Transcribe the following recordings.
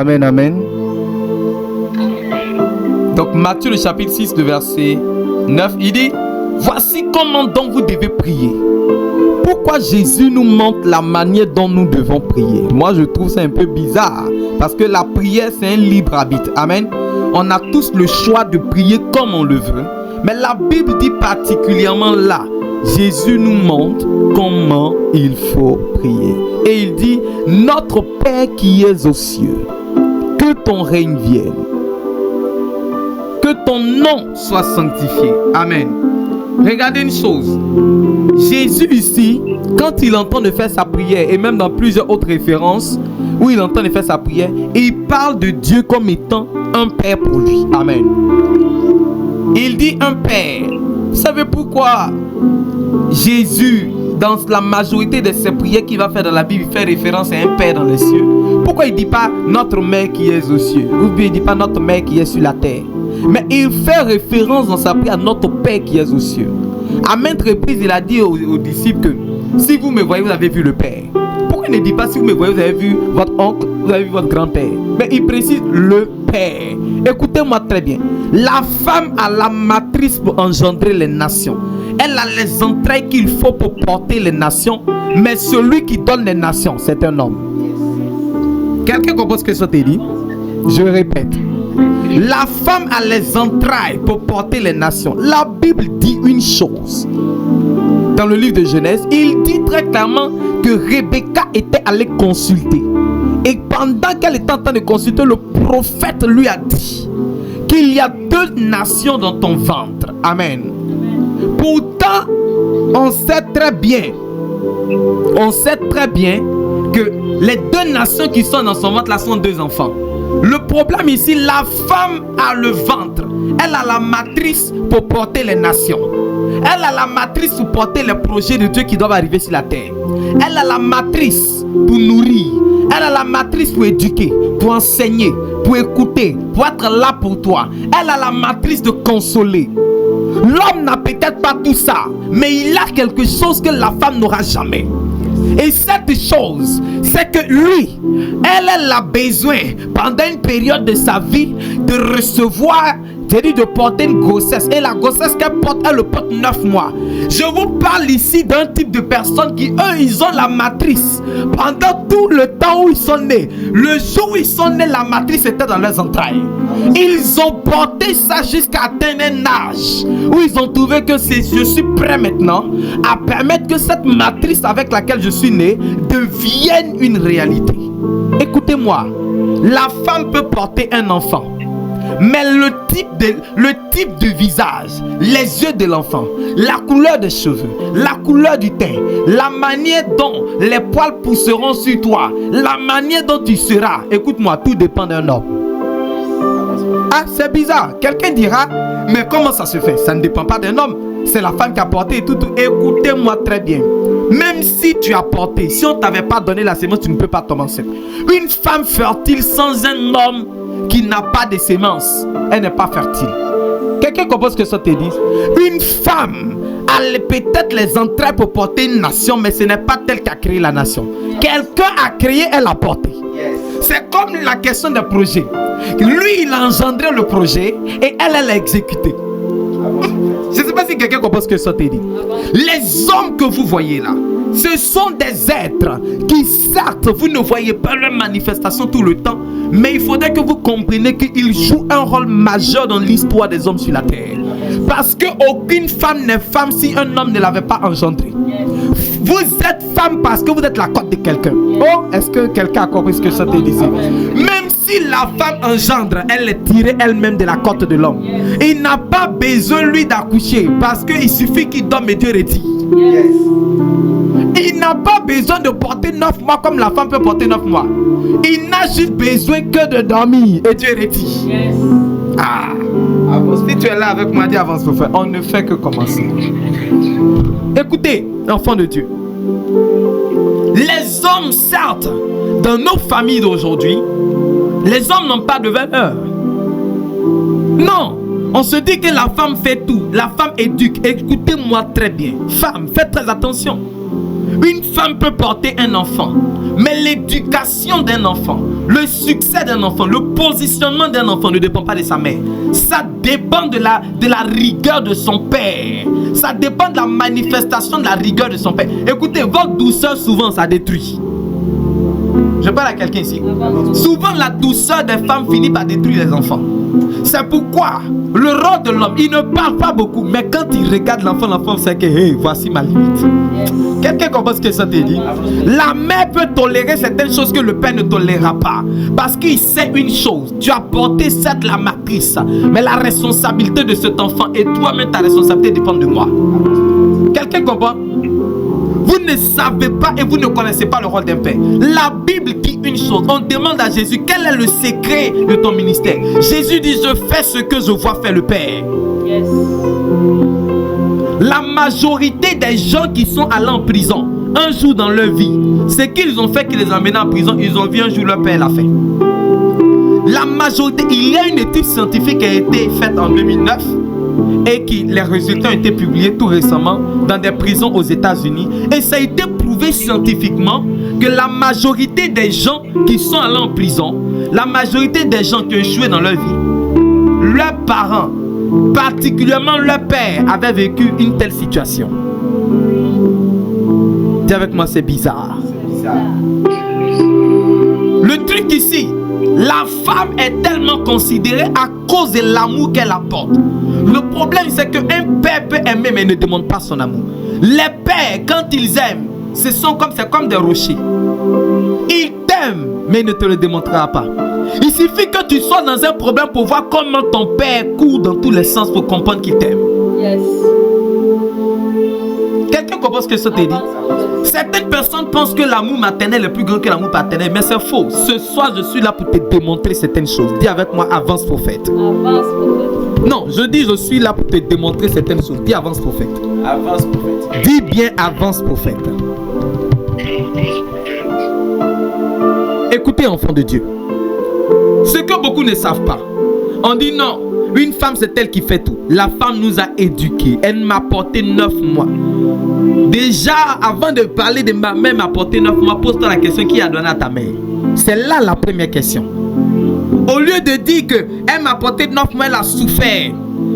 Amen, amen. Donc Matthieu le chapitre 6, le verset 9, il dit: voici comment donc vous devez prier. Pourquoi Jésus nous montre la manière dont nous devons prier? Moi je trouve ça un peu bizarre, parce que la prière c'est un libre arbitre. Amen. On a tous le choix de prier comme on le veut, mais la Bible dit particulièrement là, Jésus nous montre comment il faut prier. Et il dit: notre Père qui es aux cieux, que ton règne vienne, que ton nom soit sanctifié. Amen. Regardez une chose. Jésus ici, quand il entend de faire sa prière, et même dans plusieurs autres références où il entend de faire sa prière, il parle de Dieu comme étant un Père pour lui. Amen. Il dit un Père. Vous savez pourquoi Jésus, dans la majorité de ses prières qu'il va faire dans la Bible, il fait référence à un Père dans les cieux? Pourquoi il ne dit pas notre Mère qui est aux cieux, ou bien il ne dit pas notre Mère qui est sur la terre? Mais il fait référence dans sa prière à notre Père qui est aux cieux. À maintes reprises, il a dit aux disciples que si vous me voyez, vous avez vu le Père. Pourquoi il ne dit pas si vous me voyez, vous avez vu votre oncle, vous avez vu votre grand-père? Mais il précise le Père. Écoutez-moi très bien. La femme a la matrice pour engendrer les nations. Elle a les entrailles qu'il faut pour porter les nations. Mais celui qui donne les nations, c'est un homme. Quelqu'un comprend ce que ça te dit? Je répète. La femme a les entrailles pour porter les nations. La Bible dit une chose. Dans le livre de Genèse, il dit très clairement que Rebecca était allée consulter. Et pendant qu'elle était en train de consulter, le prophète lui a dit qu'il y a 2 nations dans ton ventre. Amen. Pourtant, on sait très bien que les 2 nations qui sont dans son ventre là sont 2 enfants. Le problème ici, la femme a le ventre. Elle a la matrice pour porter les nations. Elle a la matrice pour porter les projets de Dieu qui doivent arriver sur la terre. Elle a la matrice pour nourrir. Elle a la matrice pour éduquer, pour enseigner, pour écouter, pour être là pour toi. Elle a la matrice de consoler. L'homme n'a peut-être pas tout ça, mais il a quelque chose que la femme n'aura jamais. Et cette chose, c'est que lui, elle a besoin pendant une période de sa vie de recevoir, c'est-à-dire de porter une grossesse. Et la grossesse qu'elle porte, elle le porte 9 mois. Je vous parle ici d'un type de personnes qui, eux, ils ont la matrice pendant tout le temps où ils sont nés. Le jour où ils sont nés, la matrice était dans leurs entrailles. Ils ont porté ça jusqu'à atteindre un âge où ils ont trouvé que je suis prêt maintenant à permettre que cette matrice avec laquelle je suis né devienne une réalité. Écoutez-moi, la femme peut porter un enfant, mais le type de visage, les yeux de l'enfant, la couleur des cheveux, la couleur du teint, la manière dont les poils pousseront sur toi, la manière dont tu seras, écoute-moi, tout dépend d'un homme. Ah, c'est bizarre. Quelqu'un dira, mais comment ça se fait? Ça ne dépend pas d'un homme. C'est la femme qui a porté tout. Écoutez-moi très bien. Même si tu as porté, si on ne t'avait pas donné la sémence, tu ne peux pas tomber enceinte. Une femme fertile sans un homme qui n'a pas de sémence, elle n'est pas fertile. Quelqu'un comprend ce que ça te dit? Une femme a peut-être les entrailles pour porter une nation, mais ce n'est pas elle qui a créé la nation. Quelqu'un a créé, elle a porté. C'est comme la question des projets. Lui, il a engendré le projet et elle l'a exécuté. Je ne sais pas si quelqu'un comprend ce que ça te dit. Les hommes que vous voyez là, ce sont des êtres qui, certes, vous ne voyez pas leur manifestation tout le temps, mais il faudrait que vous compreniez qu'ils jouent un rôle majeur dans l'histoire des hommes sur la terre. Parce qu'aucune femme n'est femme si un homme ne l'avait pas engendré. Vous êtes femme parce que vous êtes la côte de quelqu'un. Oh, est-ce que quelqu'un a compris ce que ça te dit? Même si la femme engendre, elle est tirée elle-même de la côte de l'homme. Il n'a pas besoin, lui, d'accoucher parce qu'il suffit qu'il dorme et Dieu retire. Yes. Il n'a pas besoin de porter 9 mois comme la femme peut porter 9 mois. Il n'a juste besoin que de dormir et Dieu retire. Yes. Ah, si tu es là avec moi, dis avance au frère. On ne fait que commencer. Écoutez, enfants de Dieu. Les hommes, certes, dans nos familles d'aujourd'hui, les hommes n'ont pas de valeur. Non, on se dit que la femme fait tout. La femme éduque. Écoutez-moi très bien. Femme, faites très attention. Une femme peut porter un enfant, mais l'éducation d'un enfant, Le succès d'un enfant, le positionnement d'un enfant ne dépend pas de sa mère. Ça dépend de la rigueur de son père. Ça dépend de la manifestation de la rigueur de son père. Écoutez, votre douceur souvent ça détruit. Je parle à quelqu'un ici. Souvent la douceur des femmes finit par détruire les enfants. C'est pourquoi le rôle de l'homme, il ne parle pas beaucoup, mais quand il regarde l'enfant, l'enfant sait que hey, voici ma limite. Quelqu'un comprend ce que ça te dit? La mère peut tolérer certaines choses que le père ne tolérera pas. Parce qu'il sait une chose. Tu as porté certes la matrice, mais la responsabilité de cet enfant et toi-même ta responsabilité dépend de moi. Quelqu'un comprend? Vous ne savez pas et vous ne connaissez pas le rôle d'un père. La Bible dit une chose. On demande à Jésus quel est le secret de ton ministère. Jésus dit je fais ce que je vois faire le Père. Yes. La majorité des gens qui sont allés en prison un jour dans leur vie, ce qu'ils ont fait qui les a menés en prison, ils ont vu un jour leur père l'a fait. La majorité, il y a une étude scientifique qui a été faite en 2009 et les résultats ont été publiés tout récemment dans des prisons aux États-Unis, et ça a été prouvé scientifiquement que la majorité des gens qui sont allés en prison, la majorité des gens qui ont échoué dans leur vie, leurs parents, particulièrement leur père, avaient vécu une telle situation. Dis avec moi, c'est bizarre. Le truc ici, la femme est tellement considérée à cause de l'amour qu'elle apporte. Le problème, c'est qu'un père peut aimer, mais ne demande pas son amour. Les pères, quand ils aiment, c'est comme des rochers. Ils t'aiment, mais il ne te le démontrera pas. Il suffit que tu sois dans un problème pour voir comment ton père court dans tous les sens pour comprendre qu'il t'aime. Yes. Quelqu'un comprend ce que ça te dit? Certaines personnes pensent que l'amour maternel est plus grand que l'amour paternel, mais c'est faux. Ce soir, je suis là pour te démontrer certaines choses. Dis avec moi, avance prophète. Avance prophète. Non, je dis je suis là pour te démontrer certaines choses. Dis avance prophète. Avance prophète. Dis bien avance prophète. Écoutez, enfants de Dieu. Ce que beaucoup ne savent pas. On dit non, une femme c'est elle qui fait tout. La femme nous a éduqués. Elle m'a porté 9 mois. Déjà, avant de parler de ma mère m'a porté 9 mois, pose-toi la question qui a donné à ta mère. C'est là la première question. Au lieu de dire qu'elle m'a porté 9 mois, elle a souffert,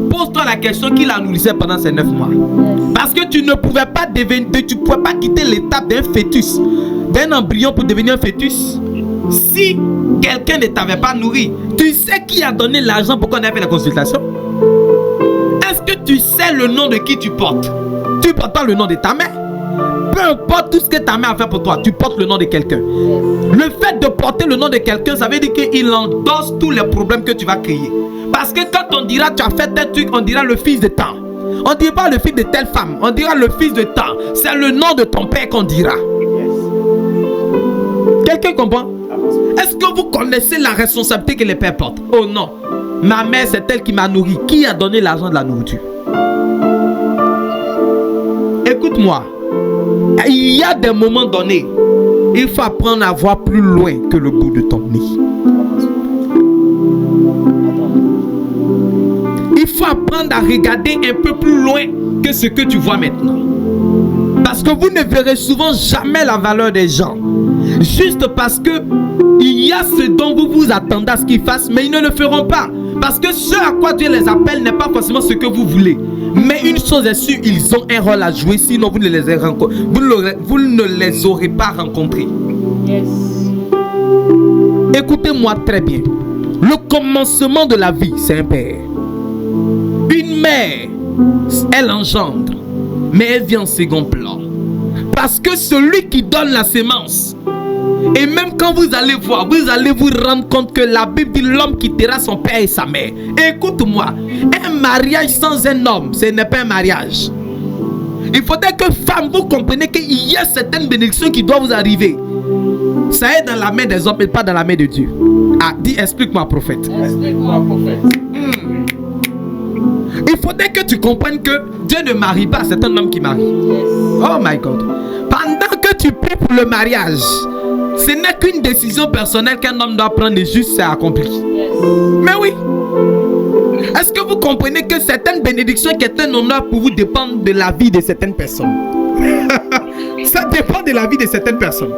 pose-toi la question qui la nourrissait pendant ces 9 mois. Parce que tu ne pouvais pas quitter l'étape d'un fœtus, d'un embryon pour devenir un fœtus. Si quelqu'un ne t'avait pas nourri, tu sais qui a donné l'argent pour qu'on ait fait la consultation? Est-ce que tu sais le nom de qui tu portes? Tu ne portes pas le nom de ta mère. Peu importe tout ce que ta mère a fait pour toi, tu portes le nom de quelqu'un. Le fait de porter le nom de quelqu'un, ça veut dire qu'il endosse tous les problèmes que tu vas créer. Parce que quand on dira tu as fait tel truc, on dira le fils de temps. On ne dira pas le fils de telle femme, on dira le fils de temps. C'est le nom de ton père qu'on dira. Quelqu'un comprend? Est-ce que vous connaissez la responsabilité que les pères portent? Oh non, ma mère c'est elle qui m'a nourri. Qui a donné l'argent de la nourriture? Écoute-moi, il y a des moments donnés, il faut apprendre à voir plus loin que le bout de ton nez. Il faut apprendre à regarder un peu plus loin que ce que tu vois maintenant. Parce que vous ne verrez souvent jamais la valeur des gens. Juste parce que il y a ce dont vous vous attendez à ce qu'ils fassent, mais ils ne le feront pas. Parce que ce à quoi Dieu les appelle n'est pas forcément ce que vous voulez. Mais une chose est sûre, ils ont un rôle à jouer, sinon vous ne les aurez pas rencontrés. Yes. Écoutez-moi très bien. Le commencement de la vie, c'est un père. Une mère, elle engendre, mais elle vient en second plan. Parce que celui qui donne la sémence, et même quand vous allez voir, vous allez vous rendre compte que la Bible dit l'homme quittera son père et sa mère. Écoute-moi, un mariage sans un homme, ce n'est pas un mariage. Il faudrait que femme, vous compreniez qu'il y a certaines bénédictions qui doivent vous arriver. Ça est dans la main des hommes et pas dans la main de Dieu. Ah, dis, explique-moi, prophète. Explique-moi, prophète. Il faudrait que tu comprennes que Dieu ne marie pas, c'est un homme qui marie. Yes. Oh my God. Pendant que tu pries pour le mariage, ce n'est qu'une décision personnelle qu'un homme doit prendre et juste c'est accompli. Yes. Mais oui. Est-ce que vous comprenez que certaines bénédictions qui est un honneur pour vous dépendent de la vie de certaines personnes? Ça dépend de la vie de certaines personnes.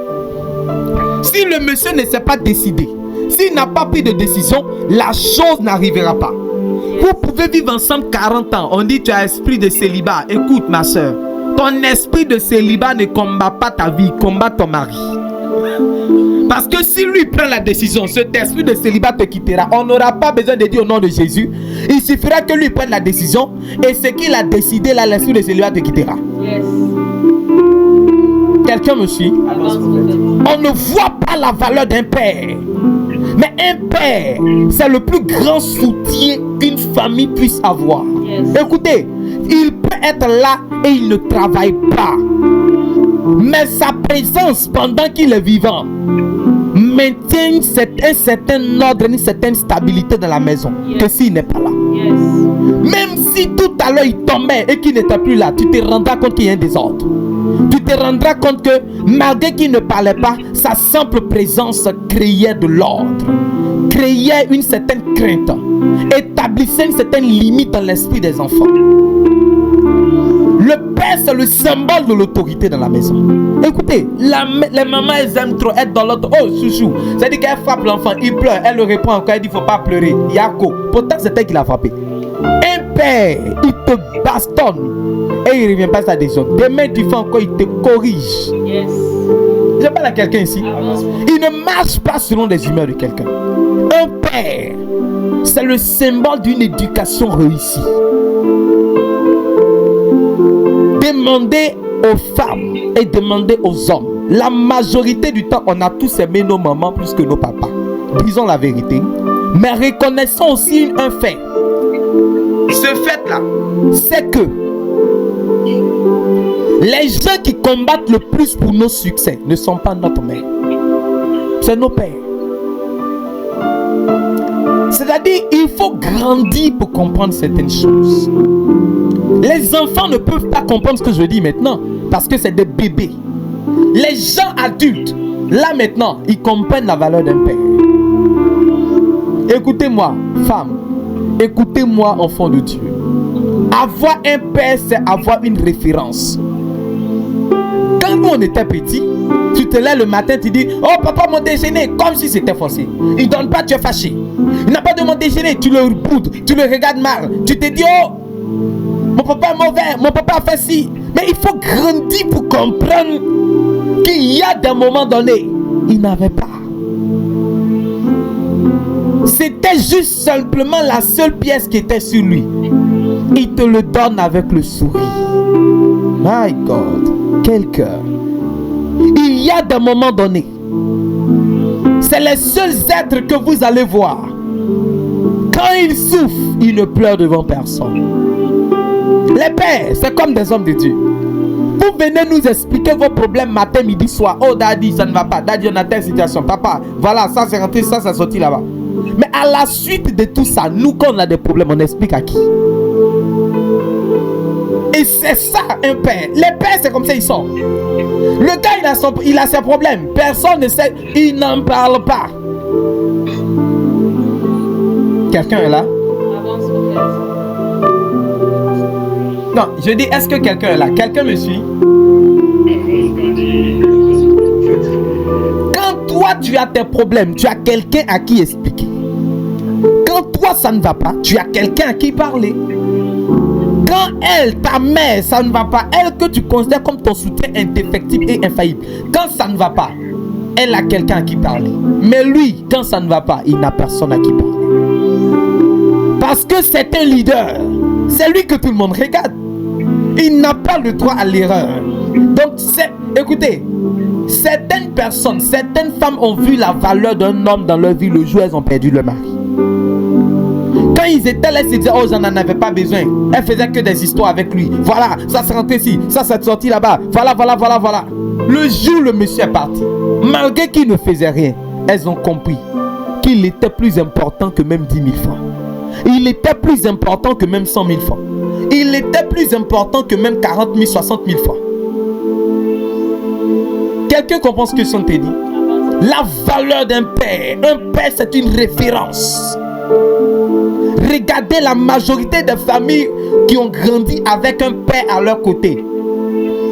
Si le monsieur ne s'est pas décidé, s'il n'a pas pris de décision, la chose n'arrivera pas. Vous pouvez vivre ensemble 40 ans. On dit tu as esprit de célibat. Écoute ma soeur, ton esprit de célibat ne combat pas ta vie, il combat ton mari. Parce que si lui prend la décision, cet esprit de célibat te quittera. On n'aura pas besoin de dire au nom de Jésus. Il suffira que lui prenne la décision. Et ce qu'il a décidé là, l'esprit de célibat te quittera. Yes. Quelqu'un me suit? On ne voit pas la valeur d'un père. Mais un père, c'est le plus grand soutien qu'une famille puisse avoir. Yes. Écoutez, il peut être là et il ne travaille pas. Mais sa présence pendant qu'il est vivant maintient un certain ordre, une certaine stabilité dans la maison. Yes. Que s'il n'est pas là. Yes. Même si tout à l'heure il tombait et qu'il n'était plus là, tu te rendras compte qu'il y a un désordre. Tu te rendras compte que malgré qu'il ne parlait pas, sa simple présence créait de l'ordre, créait une certaine crainte, établissait une certaine limite dans l'esprit des enfants. Le père, c'est le symbole de l'autorité dans la maison. Écoutez, les mamans, elles aiment trop être dans l'autre. Oh, chouchou. C'est-à-dire qu'elle frappe l'enfant, il pleure, elle le répond encore, elle dit il ne faut pas pleurer. Yako. Pourtant, c'est elle qui l'a frappé. Un père, il te bastonne et il ne revient pas à sa décision. Demain, tu fais encore, il te corrige. Yes. Je parle à quelqu'un ici. Il ne marche pas selon les humeurs de quelqu'un. Un père, c'est le symbole d'une éducation réussie. Demandez aux femmes et demandez aux hommes. La majorité du temps, on a tous aimé nos mamans plus que nos papas. Disons la vérité. Mais reconnaissons aussi un fait. Ce fait-là, c'est que les gens qui combattent le plus pour nos succès ne sont pas notre mère. C'est nos pères. C'est-à-dire, il faut grandir pour comprendre certaines choses. Les enfants ne peuvent pas comprendre ce que je dis maintenant parce que c'est des bébés. Les gens adultes, là maintenant, ils comprennent la valeur d'un père. Écoutez-moi, femme. Écoutez-moi, enfant de Dieu. Avoir un père, c'est avoir une référence. Quand nous on était petits, tu te lèves le matin, tu dis oh papa, mon déjeuner, comme si c'était forcé. Il ne donne pas, tu es fâché. Il n'a pas de mon déjeuner, tu le boudes, tu le regardes mal. Tu te dis oh, mon papa est mauvais, mon papa a fait ci. Mais il faut grandir pour comprendre qu'il y a des moments donnés, il n'avait pas. C'était juste simplement la seule pièce qui était sur lui. Il te le donne avec le sourire. My God, quel cœur. Il y a des moments donnés, c'est les seuls êtres que vous allez voir. Quand ils souffrent, ils ne pleurent devant personne. Les pères, c'est comme des hommes de Dieu. Vous venez nous expliquer vos problèmes matin, midi, soir. Oh daddy, ça ne va pas. Daddy, on a telle situation. Papa, voilà, ça c'est rentré, ça c'est sorti là-bas. Mais à la suite de tout ça, nous quand on a des problèmes, on explique à qui? Et c'est ça un père. Les pères, c'est comme ça ils sont. Le gars, il a ses problèmes. Personne ne sait. Il n'en parle pas. Quelqu'un est là? Non, je dis, est-ce que quelqu'un est là? Quelqu'un me suit? Quand toi, tu as tes problèmes, tu as quelqu'un à qui expliquer. Quand toi, ça ne va pas, tu as quelqu'un à qui parler. Quand elle, ta mère, ça ne va pas, elle que tu considères comme ton soutien indéfectible et infaillible, quand ça ne va pas, elle a quelqu'un à qui parler. Mais lui, quand ça ne va pas, il n'a personne à qui parler. Parce que c'est un leader. C'est lui que tout le monde regarde. Il n'a pas le droit à l'erreur. Donc, écoutez, certaines personnes, certaines femmes ont vu la valeur d'un homme dans leur vie le jour où elles ont perdu leur mari. Quand ils étaient là, ils se disaient oh, j'en avais pas besoin. Elle faisait que des histoires avec lui. Voilà, ça s'est rentré ici, ça s'est sorti là-bas. Voilà. Le jour où le monsieur est parti, malgré qu'il ne faisait rien, elles ont compris qu'il était plus important que même 10 000 francs. Il était plus important que même 100 000 francs. Il était plus important que même 40 000, 60 000 francs. Quelqu'un comprend ce que son te dit? La valeur d'un père. Un père, c'est une référence. Regardez la majorité des familles qui ont grandi avec un père à leur côté.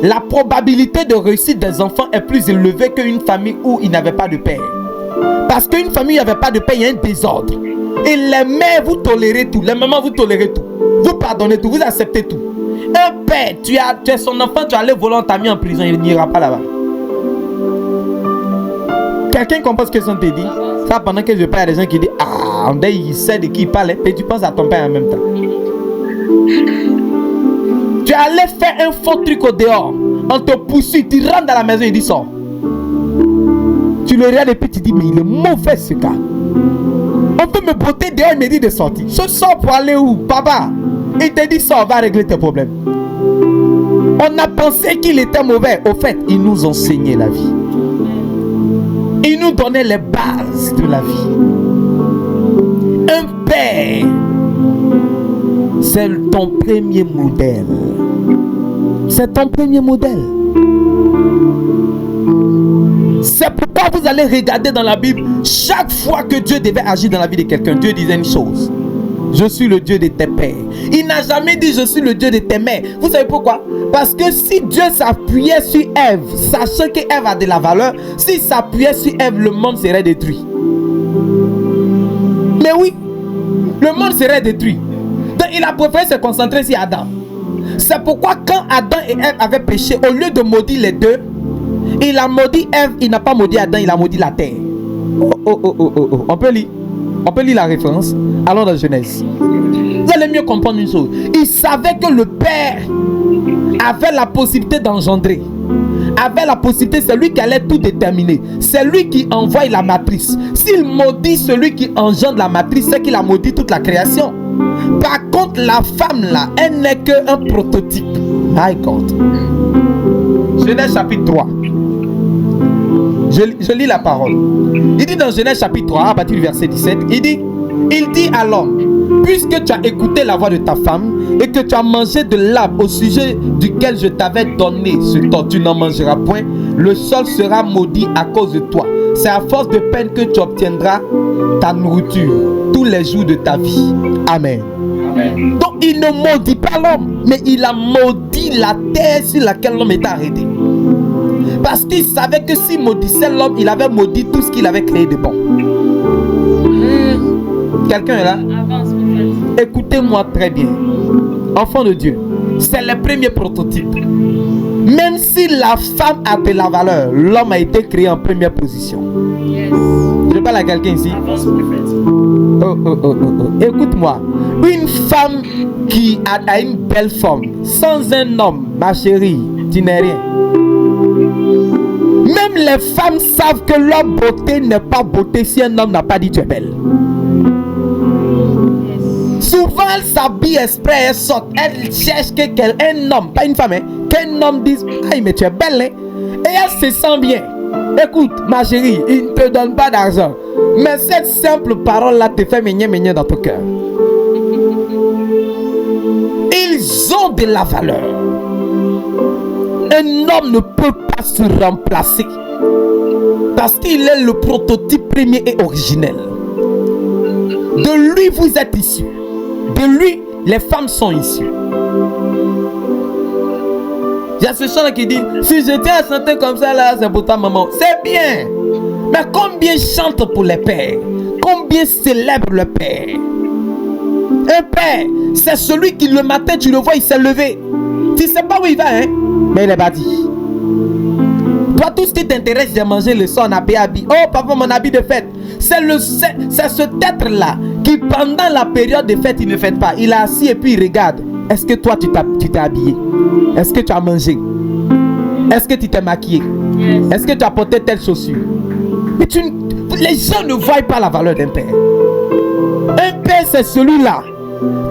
La probabilité de réussite des enfants est plus élevée qu'une famille où il n'avait pas de père. Parce qu'une famille, il n'y avait pas de paix, il y a un désordre. Et les mères, vous tolérez tout. Les mamans, vous tolérez tout. Vous pardonnez tout, vous acceptez tout. Un père, tu es son enfant, tu as allé voler, on t'a mis en prison, il n'ira pas là-bas. Quelqu'un comprend ce que son te dit? Ça, pendant que je parle, il y a des gens qui disent, ah, on dit, il sait de qui il parle, et tu penses à ton père en même temps. Tu allais faire un faux truc au dehors, on te poursuit, tu rentres dans la maison, il dit sors. Tu le regardes et puis tu dis, mais il est mauvais ce gars. On peut me botter dehors, il me dit de sortir. Je sors pour aller où? Papa, il te dit sors, va régler tes problèmes. On a pensé qu'il était mauvais. Au fait, il nous enseignait la vie. Il nous donnait les bases de la vie. Un père, c'est ton premier modèle. C'est ton premier modèle. C'est pourquoi vous allez regarder dans la Bible, chaque fois que Dieu devait agir dans la vie de quelqu'un, Dieu disait une chose: je suis le Dieu de tes pères. Il n'a jamais dit je suis le Dieu de tes mères. Vous savez pourquoi? Parce que si Dieu s'appuyait sur Ève, sachant qu'Ève a de la valeur, s'il s'appuyait sur Ève, le monde serait détruit. Mais oui, le monde serait détruit. Donc il a préféré se concentrer sur Adam. C'est pourquoi quand Adam et Ève avaient péché, au lieu de maudire les deux, il a maudit Ève, il n'a pas maudit Adam, il a maudit la terre. On peut lire la référence. Allons dans Genèse. Vous allez mieux comprendre une chose. Il savait que le Père avait la possibilité d'engendrer. Avait la possibilité, c'est lui qui allait tout déterminer. C'est lui qui envoie la matrice. S'il maudit celui qui engendre la matrice, c'est qu'il a maudit toute la création. Par contre, la femme là, elle n'est qu'un prototype. My God. Genèse chapitre 3. Je lis la parole. Il dit dans Genèse chapitre 3, à partir du verset 17, il dit à l'homme: puisque tu as écouté la voix de ta femme et que tu as mangé de l'arbre au sujet duquel je t'avais donné ce dont tu n'en mangeras point, le sol sera maudit à cause de toi. C'est à force de peine que tu obtiendras ta nourriture tous les jours de ta vie. Amen. Amen. Donc il ne maudit pas l'homme, mais il a maudit la terre sur laquelle l'homme était arrêté. Parce qu'il savait que s'il maudissait l'homme, il avait maudit tout ce qu'il avait créé de bon. Quelqu'un est là? Écoutez-moi très bien. Enfant de Dieu, c'est le premier prototype. Même si la femme a de la valeur, l'homme a été créé en première position. Yes. Je parle à quelqu'un ici. Écoute-moi. Une femme qui a une belle forme, sans un homme, ma chérie, tu n'es rien. Même les femmes savent que leur beauté n'est pas beauté si un homme n'a pas dit tu es belle. Souvent elle s'habille exprès, elle sort, elle cherche un homme, pas une femme, hein, qu'un homme dise aïe mais tu es belle, hein, et elle se sent bien. Écoute ma chérie, il ne te donne pas d'argent, mais cette simple parole là te fait meigner dans ton cœur. Ils ont de la valeur. Un homme ne peut pas se remplacer parce qu'il est le prototype premier et originel. De lui vous êtes issus. De lui les femmes sont issues. Il y a ce chant qui dit: si je tiens à chanter comme ça là, c'est pour ta maman. C'est bien. Mais combien chante pour les pères? Combien célèbre le père? Un père, c'est celui qui le matin tu le vois, il s'est levé. Tu sais pas où il va, hein? Mais il est bâti. Toi, tout ce qui t'intéresse, c'est manger le son, habillé. Oh, papa, mon habit de fête. C'est ce être-là qui, pendant la période de fête, il ne fête pas. Il est assis et puis il regarde. Est-ce que toi, tu t'es habillé? Est-ce que tu as mangé? Est-ce que tu t'es maquillé? Yes. Est-ce que tu as porté telle chaussure? Mais les gens ne voient pas la valeur d'un père. Un père, c'est celui-là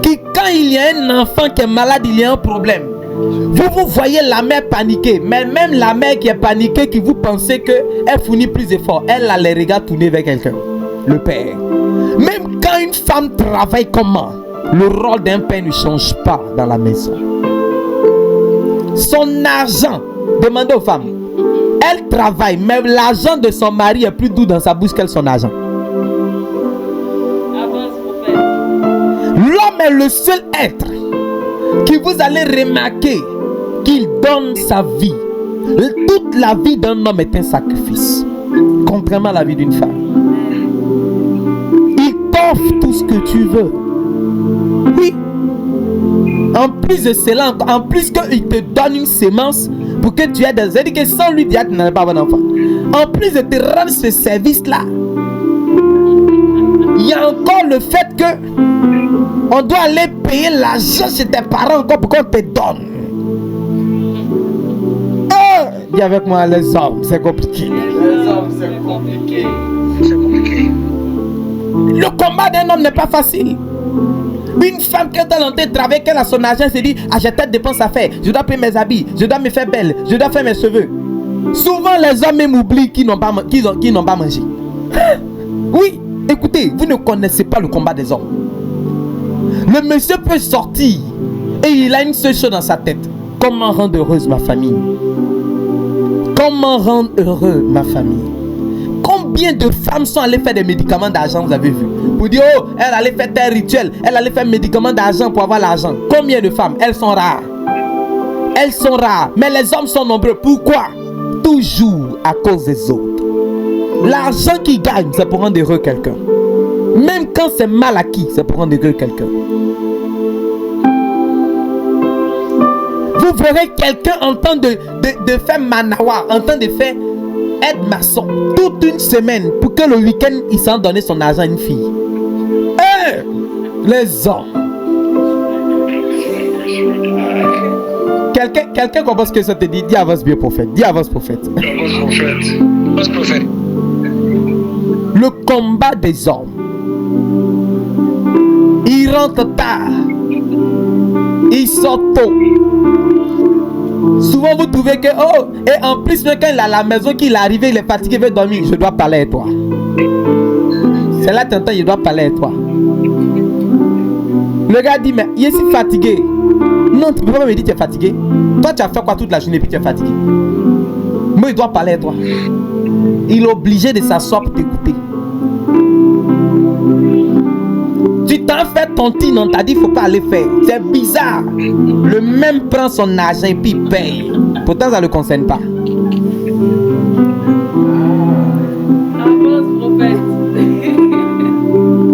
qui, quand il y a un enfant qui est malade, il y a un problème. Vous voyez la mère paniquer, mais même la mère qui est paniquée, qui vous pensez qu'elle fournit plus d'efforts, elle a les regards tournés vers quelqu'un, le père. Même quand une femme travaille comment, le rôle d'un père ne change pas dans la maison. Son argent, demandez aux femmes, elle travaille, mais l'argent de son mari est plus doux dans sa bouche que son argent. L'homme est le seul être qui vous allez remarquer qu'il donne sa vie. Toute la vie d'un homme est un sacrifice, contrairement à la vie d'une femme. t'offre tout ce que tu veux. Oui. En plus de cela, en plus qu'il te donne une sémence pour que tu aies des... C'est-à-dire que sans lui, tu n'allais pas avoir d'enfant. En plus de te rendre ce service-là, il y a encore le fait que on doit aller payer l'argent chez tes parents encore pour qu'on te donne. Dis avec moi, les hommes, c'est compliqué. Les hommes, c'est compliqué. C'est compliqué. Le combat d'un homme n'est pas facile. Une femme qui est en train de travailler, qu'elle a son argent, se dit, ah, j'ai telle dépense à faire, je dois payer mes habits, je dois me faire belle, je dois faire mes cheveux. Souvent les hommes même oublient qu'ils n'ont pas mangé. Oui, écoutez, vous ne connaissez pas le combat des hommes. Le monsieur peut sortir et il a une seule chose dans sa tête: comment rendre heureuse ma famille? Comment rendre heureux ma famille? Combien de femmes sont allées faire des médicaments d'argent, vous avez vu? Pour dire, oh, elle allait faire tel rituel, elle allait faire médicaments d'argent pour avoir l'argent. Combien de femmes? Elles sont rares. Elles sont rares. Mais les hommes sont nombreux. Pourquoi? Toujours à cause des autres. L'argent qu'ils gagnent, c'est pour rendre heureux quelqu'un. Même quand c'est mal acquis, c'est pour rendre heureux quelqu'un. Vous verrez quelqu'un en train de faire manawa, en train de faire aide-maçon toute une semaine pour que le week-end il s'en donne son argent à une fille. Les hommes. Quelqu'un comprend ce que ça te dit? Dis avance bien prophète. Dis avance prophète. Avance prophète. Avance prophète. Le combat des hommes. Ils rentrent tard. Ils sortent tôt. Souvent vous trouvez que, oh, et en plus quand il est à la maison, qu'il est arrivé, il est fatigué, il veut dormir, je dois parler à toi. C'est là que il doit parler à toi. Le gars dit, mais il est si fatigué. Non, tu ne peux pas me dire que tu es fatigué. Toi, tu as fait quoi toute la journée puis tu es fatigué? Moi, il doit parler à toi. Il est obligé de s'asseoir pour t'écouter. Tu t'en fais ton tine, on t'a dit, il ne faut pas aller faire. C'est bizarre. Le même prend son argent et puis il paye. Pourtant, ça ne le concerne pas.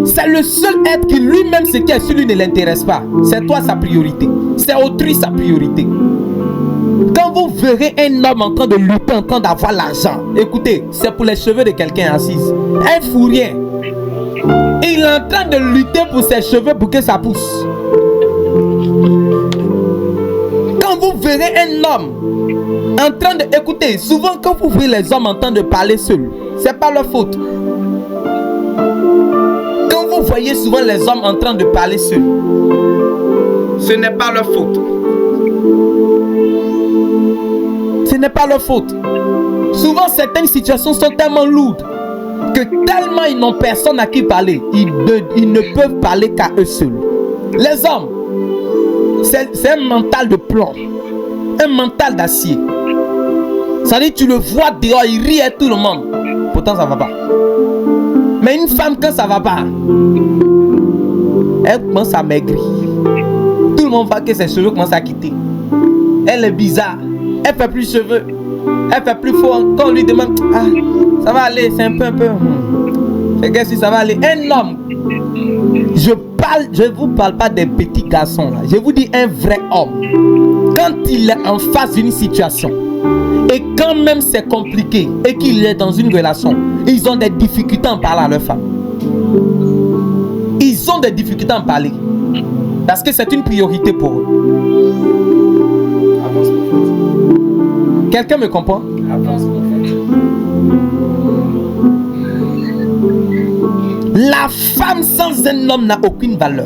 C'est le seul être qui lui-même, ce qui est sur lui ne l'intéresse pas. C'est toi sa priorité. C'est autrui sa priorité. Quand vous verrez un homme en train de lutter, en train d'avoir l'argent, écoutez, c'est pour les cheveux de quelqu'un assise. Un fourrier. Il est en train de lutter pour ses cheveux pour que ça pousse. Quand vous verrez un homme en train de... Écoutez, souvent quand vous voyez les hommes en train de parler seuls, c'est pas leur faute. Quand vous voyez souvent les hommes en train de parler seuls, ce n'est pas leur faute. Ce n'est pas leur faute. Souvent certaines situations sont tellement lourdes que tellement ils n'ont personne à qui parler, ils ne peuvent parler qu'à eux seuls. Les hommes, c'est un mental de plomb, un mental d'acier. Ça dit, tu le vois dehors, il rit à tout le monde. Pourtant ça va pas. Mais une femme, quand ça va pas, elle commence à maigrir. Tout le monde voit que ses cheveux commencent à quitter. Elle est bizarre. Elle fait plus cheveux. Elle fait plus fort. Quand on lui demande, ah, ça va aller, c'est un peu. C'est que si ça va aller. Un homme. Je vous parle pas des petits garçons là. Je vous dis un vrai homme. Quand il est en face d'une situation et quand même c'est compliqué et qu'il est dans une relation, ils ont des difficultés à en parler à leur femme. Ils ont des difficultés à en parler parce que c'est une priorité pour eux. Quelqu'un me comprend? La femme sans un homme n'a aucune valeur.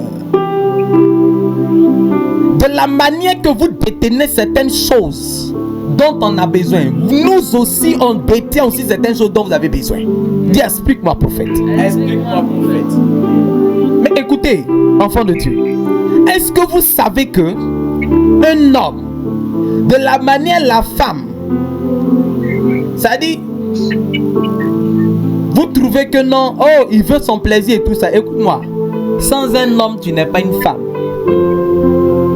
De la manière que vous détenez certaines choses dont on a besoin, nous aussi on détient aussi certaines choses dont vous avez besoin. Dis, explique-moi prophète. Explique-moi prophète. Mais écoutez, enfant de Dieu, est-ce que vous savez que un homme, de la manière la femme, ça dit, vous trouvez que non, oh, il veut son plaisir et tout ça. Écoute-moi, sans un homme, tu n'es pas une femme.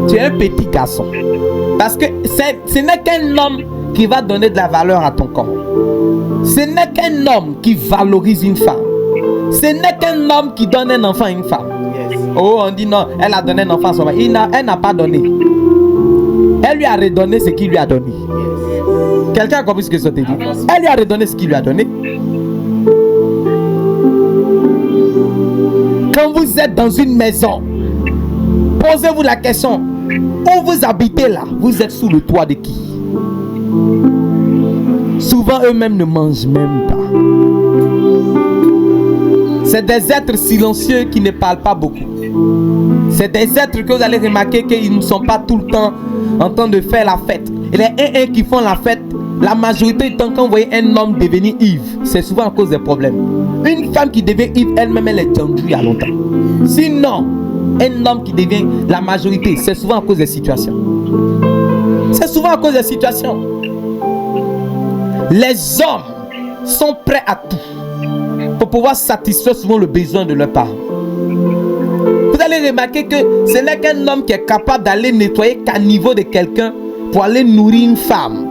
Tu es un petit garçon. Parce que ce n'est qu'un homme qui va donner de la valeur à ton corps. Ce n'est qu'un homme qui valorise une femme. Ce n'est qu'un homme qui donne un enfant à une femme. Yes. Oh, on dit non, elle a donné un enfant à son mari. Elle n'a pas donné. Elle lui a redonné ce qu'il lui a donné. Yes. Quelqu'un a compris ce que je te dis? Elle lui a redonné ce qu'il lui a donné. Quand vous êtes dans une maison, posez-vous la question, où vous habitez là? Vous êtes sous le toit de qui? Souvent eux-mêmes ne mangent même pas. C'est des êtres silencieux qui ne parlent pas beaucoup. C'est des êtres que vous allez remarquer qu'ils ne sont pas tout le temps en train de faire la fête. Et les 1 qui font la fête, la majorité du temps, quand vous voyez un homme devenir ivre, c'est souvent à cause des problèmes. Une femme qui devient ivre, elle-même, elle est tendue il y a longtemps. Sinon, un homme qui devient la majorité, c'est souvent à cause des situations. C'est souvent à cause des situations. Les hommes sont prêts à tout pour pouvoir satisfaire souvent le besoin de leurs parents. Vous allez remarquer que ce n'est qu'un homme qui est capable d'aller nettoyer qu'à niveau de quelqu'un pour aller nourrir une femme,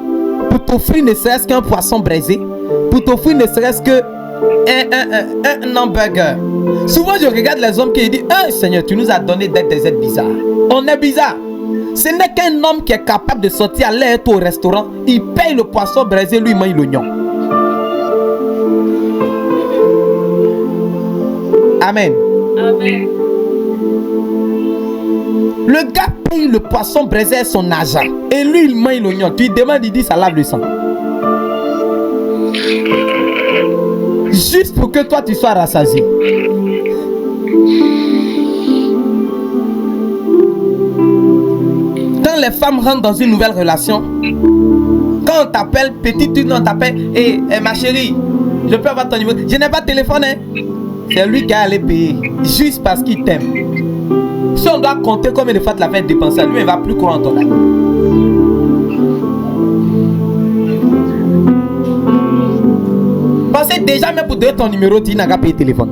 pour t'offrir ne serait-ce qu'un poisson braisé, pour t'offrir ne serait-ce que un hamburger. Souvent je regarde les hommes qui disent « Seigneur, tu nous as donné des êtres bizarres. » On est bizarre. Ce n'est qu'un homme qui est capable de sortir aller être au restaurant, il paye le poisson braisé, lui il mange l'oignon. Amen. Amen. Le gars paye le poisson braisé son argent et lui il mange l'oignon. Tu lui demandes, il dit ça lave le sang. Juste pour que toi tu sois rassasié. Quand les femmes rentrent dans une nouvelle relation, quand on t'appelle, petite une, on t'appelle, ma chérie, je peux avoir ton numéro. Je n'ai pas de téléphone, hein. C'est lui qui a allé payer, juste parce qu'il t'aime. Si on doit compter combien de fois tu l'as fait dépenser, lui il ne va plus croire en ton âme. Pensez déjà même pour donner ton numéro, tu n'as qu'à payer le téléphone.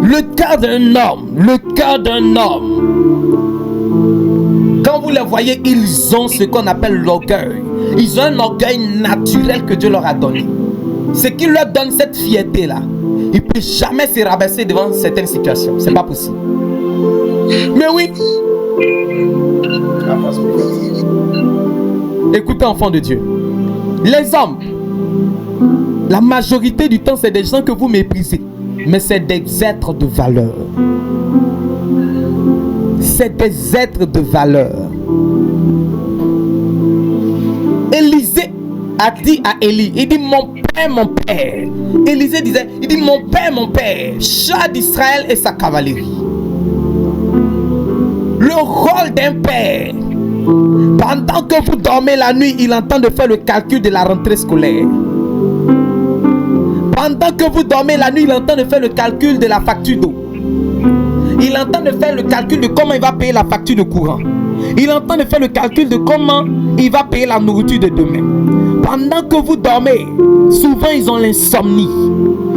Le cœur d'un homme, quand vous les voyez, ils ont ce qu'on appelle l'orgueil. Ils ont un orgueil naturel que Dieu leur a donné. Ce qui leur donne cette fierté-là, il ne peut jamais se rabaisser devant certaines situations. C'est pas possible. Mais oui. Écoutez, enfants de Dieu. Les hommes, la majorité du temps, c'est des gens que vous méprisez. Mais c'est des êtres de valeur. C'est des êtres de valeur. Élisée a dit à Élie, il dit mon père. Élisée disait, il dit mon père, chat d'Israël et sa cavalerie. Le rôle d'un père, pendant que vous dormez la nuit, il entend de faire le calcul de la rentrée scolaire. Pendant que vous dormez la nuit, il entend de faire le calcul de la facture d'eau. Il entend de faire le calcul de comment il va payer la facture de courant. Il entend de faire le calcul de comment il va payer la nourriture de demain. Pendant que vous dormez, souvent ils ont l'insomnie.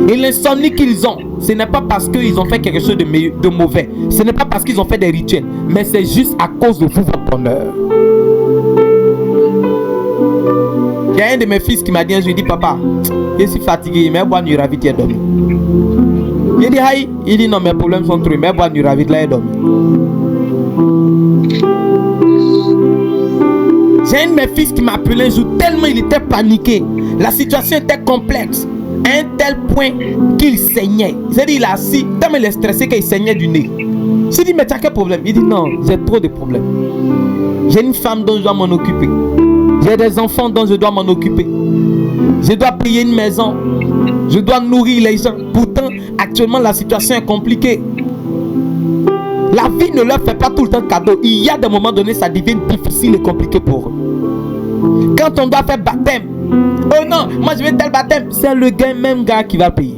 Et l'insomnie qu'ils ont, ce n'est pas parce qu'ils ont fait quelque chose de mauvais. Ce n'est pas parce qu'ils ont fait des rituels. Mais c'est juste à cause de vous, votre bonheur. Il y a un de mes fils qui m'a dit un jour, il dit papa, je suis fatigué, mais bois nuit vite, il est dormi. Il dit aïe, il dit non, mes problèmes sont trop, mais bois nuit vite, là il est dormi. J'ai un de mes fils qui m'a appelé un jour, tellement il était paniqué. La situation était complexe, à un tel point qu'il saignait. Il dit il a assis, tellement il est stressé qu'il saignait du nez. J'ai dit mais tu as quel problème? Il dit non, j'ai trop de problèmes. J'ai une femme dont je dois m'en occuper. J'ai des enfants dont je dois m'en occuper. Je dois payer une maison. Je dois nourrir les gens. Pourtant, actuellement, la situation est compliquée. La vie ne leur fait pas tout le temps cadeau. Il y a des moments donnés, ça devient difficile et compliqué pour eux. Quand on doit faire baptême, oh non, moi je veux tel baptême, c'est le même gars qui va payer.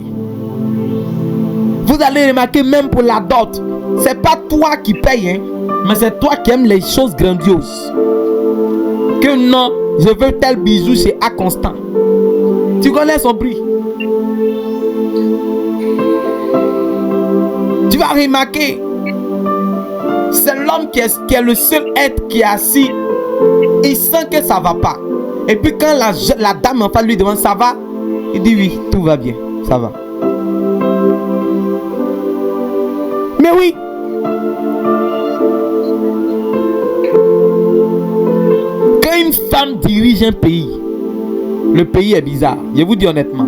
Vous allez remarquer, même pour la dot, c'est pas toi qui paye, hein, mais c'est toi qui aimes les choses grandioses. Que non, je veux tel bisou chez A Constant. Tu connais son prix. Tu vas remarquer, c'est l'homme qui est le seul être qui est assis. Il sent que ça va pas. Et puis quand la dame en face lui demande ça va, Il dit oui, tout va bien, ça va. Mais oui. Quand une femme dirige un pays, le pays est bizarre, je vous dis honnêtement.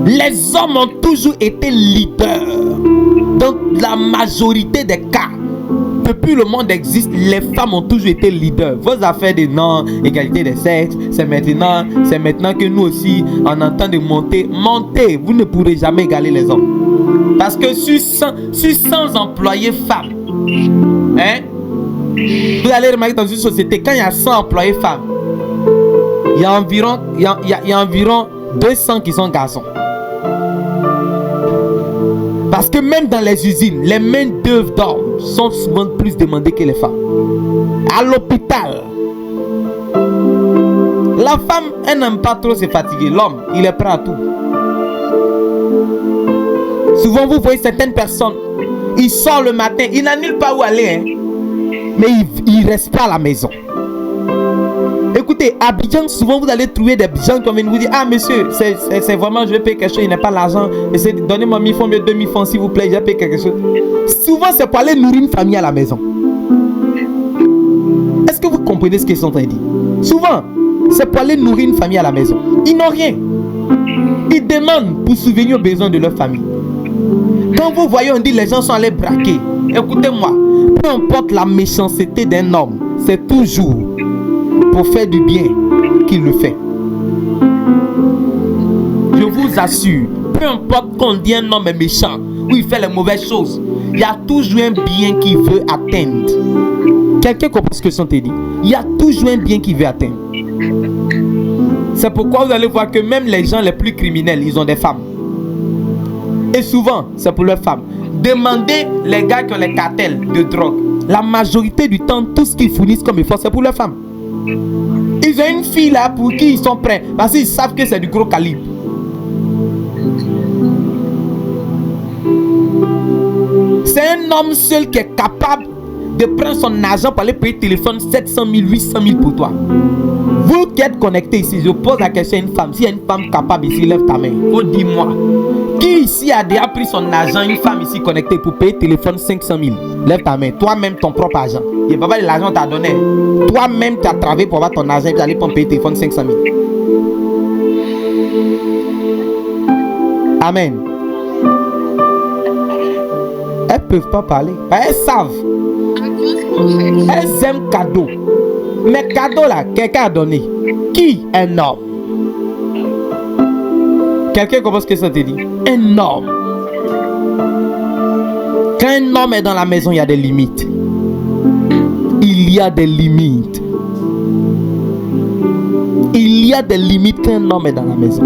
Les hommes ont toujours été leaders. Dans la majorité des cas, depuis le monde existe, les femmes ont toujours été leaders. Vos affaires de non-égalité des sexes, c'est maintenant que nous aussi, on entend de monter. Montez, vous ne pourrez jamais égaler les hommes. Parce que sur 100 employés femmes, hein, vous allez remarquer dans une société, quand il y a 100 employés femmes, il y a environ 200 qui sont garçons. Parce que même dans les usines, les mains d'œuvre d'hommes sont souvent plus demandées que les femmes. À l'hôpital, la femme, elle n'aime pas trop se fatiguer. L'homme, il est prêt à tout. Souvent, vous voyez certaines personnes, ils sortent le matin, ils n'ont nulle part où aller, hein, mais ils ne restent pas à la maison. Écoutez, à Abidjan, souvent vous allez trouver des gens qui viennent vous dire: ah monsieur, c'est vraiment, je vais payer quelque chose, il n'a pas l'argent, donnez-moi 1000 francs, 2000 francs s'il vous plaît, je vais payer quelque chose. Souvent c'est pour aller nourrir une famille à la maison. Est-ce que vous comprenez ce qu'ils sont en train de dire? Souvent, c'est pour aller nourrir une famille à la maison. Ils n'ont rien. Ils demandent pour subvenir aux besoins de leur famille. Quand vous voyez, on dit les gens sont allés braquer. Écoutez-moi, peu importe la méchanceté d'un homme, c'est toujours pour faire du bien qu'il le fait. Je vous assure, peu importe qu'on dit un homme est méchant ou il fait les mauvaises choses, il y a toujours un bien qu'il veut atteindre. Quelqu'un comprend ce que sont dit? Il y a toujours un bien qu'il veut atteindre. C'est pourquoi vous allez voir que même les gens les plus criminels, ils ont des femmes. Et souvent, c'est pour leurs femmes. Demandez les gars qui ont les cartels de drogue. La majorité du temps, tout ce qu'ils fournissent comme effort, c'est pour leurs femmes. Ils ont une fille là pour qui ils sont prêts. Parce qu'ils savent que c'est du gros calibre. C'est un homme seul qui est capable de prendre son argent pour aller payer le téléphone 700 000, 800 000 pour toi. Vous qui êtes connectés ici, je pose la question à une femme. S'il y a une femme capable ici, lève ta main. Faut dis-moi. Qui ici a déjà pris son argent, une femme ici connectée pour payer le téléphone 500 000? Lève ta main. Toi-même, ton propre argent. Il n'y a pas de l'argent que tu as donné. Toi-même, tu as travaillé pour avoir ton argent et tu as allé pour payer le téléphone 500 000. Amen. Elles ne peuvent pas parler. Elles savent. Elles aiment cadeau. Mais cadeau là, quelqu'un a donné. Qui? Un homme. Quelqu'un comprend ce que ça te dit? Un homme. Quand un homme est dans la maison, il y a des limites. Il y a des limites. Il y a des limites quand un homme est dans la maison.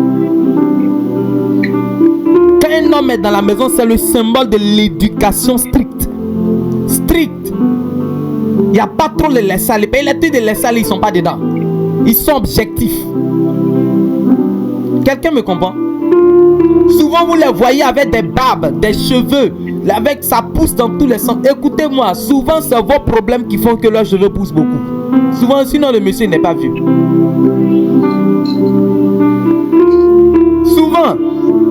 Quand un homme est dans la maison, c'est le symbole de l'éducation stricte. Stricte. Il n'y a pas trop les laisser aller. Les trucs de laisser aller, ils ne sont pas dedans. Ils sont objectifs. Quelqu'un me comprend? Souvent vous les voyez avec des barbes, des cheveux, avec ça pousse dans tous les sens. Écoutez-moi, souvent c'est vos problèmes qui font que leurs cheveux poussent beaucoup. Souvent, sinon le monsieur n'est pas vieux. Souvent,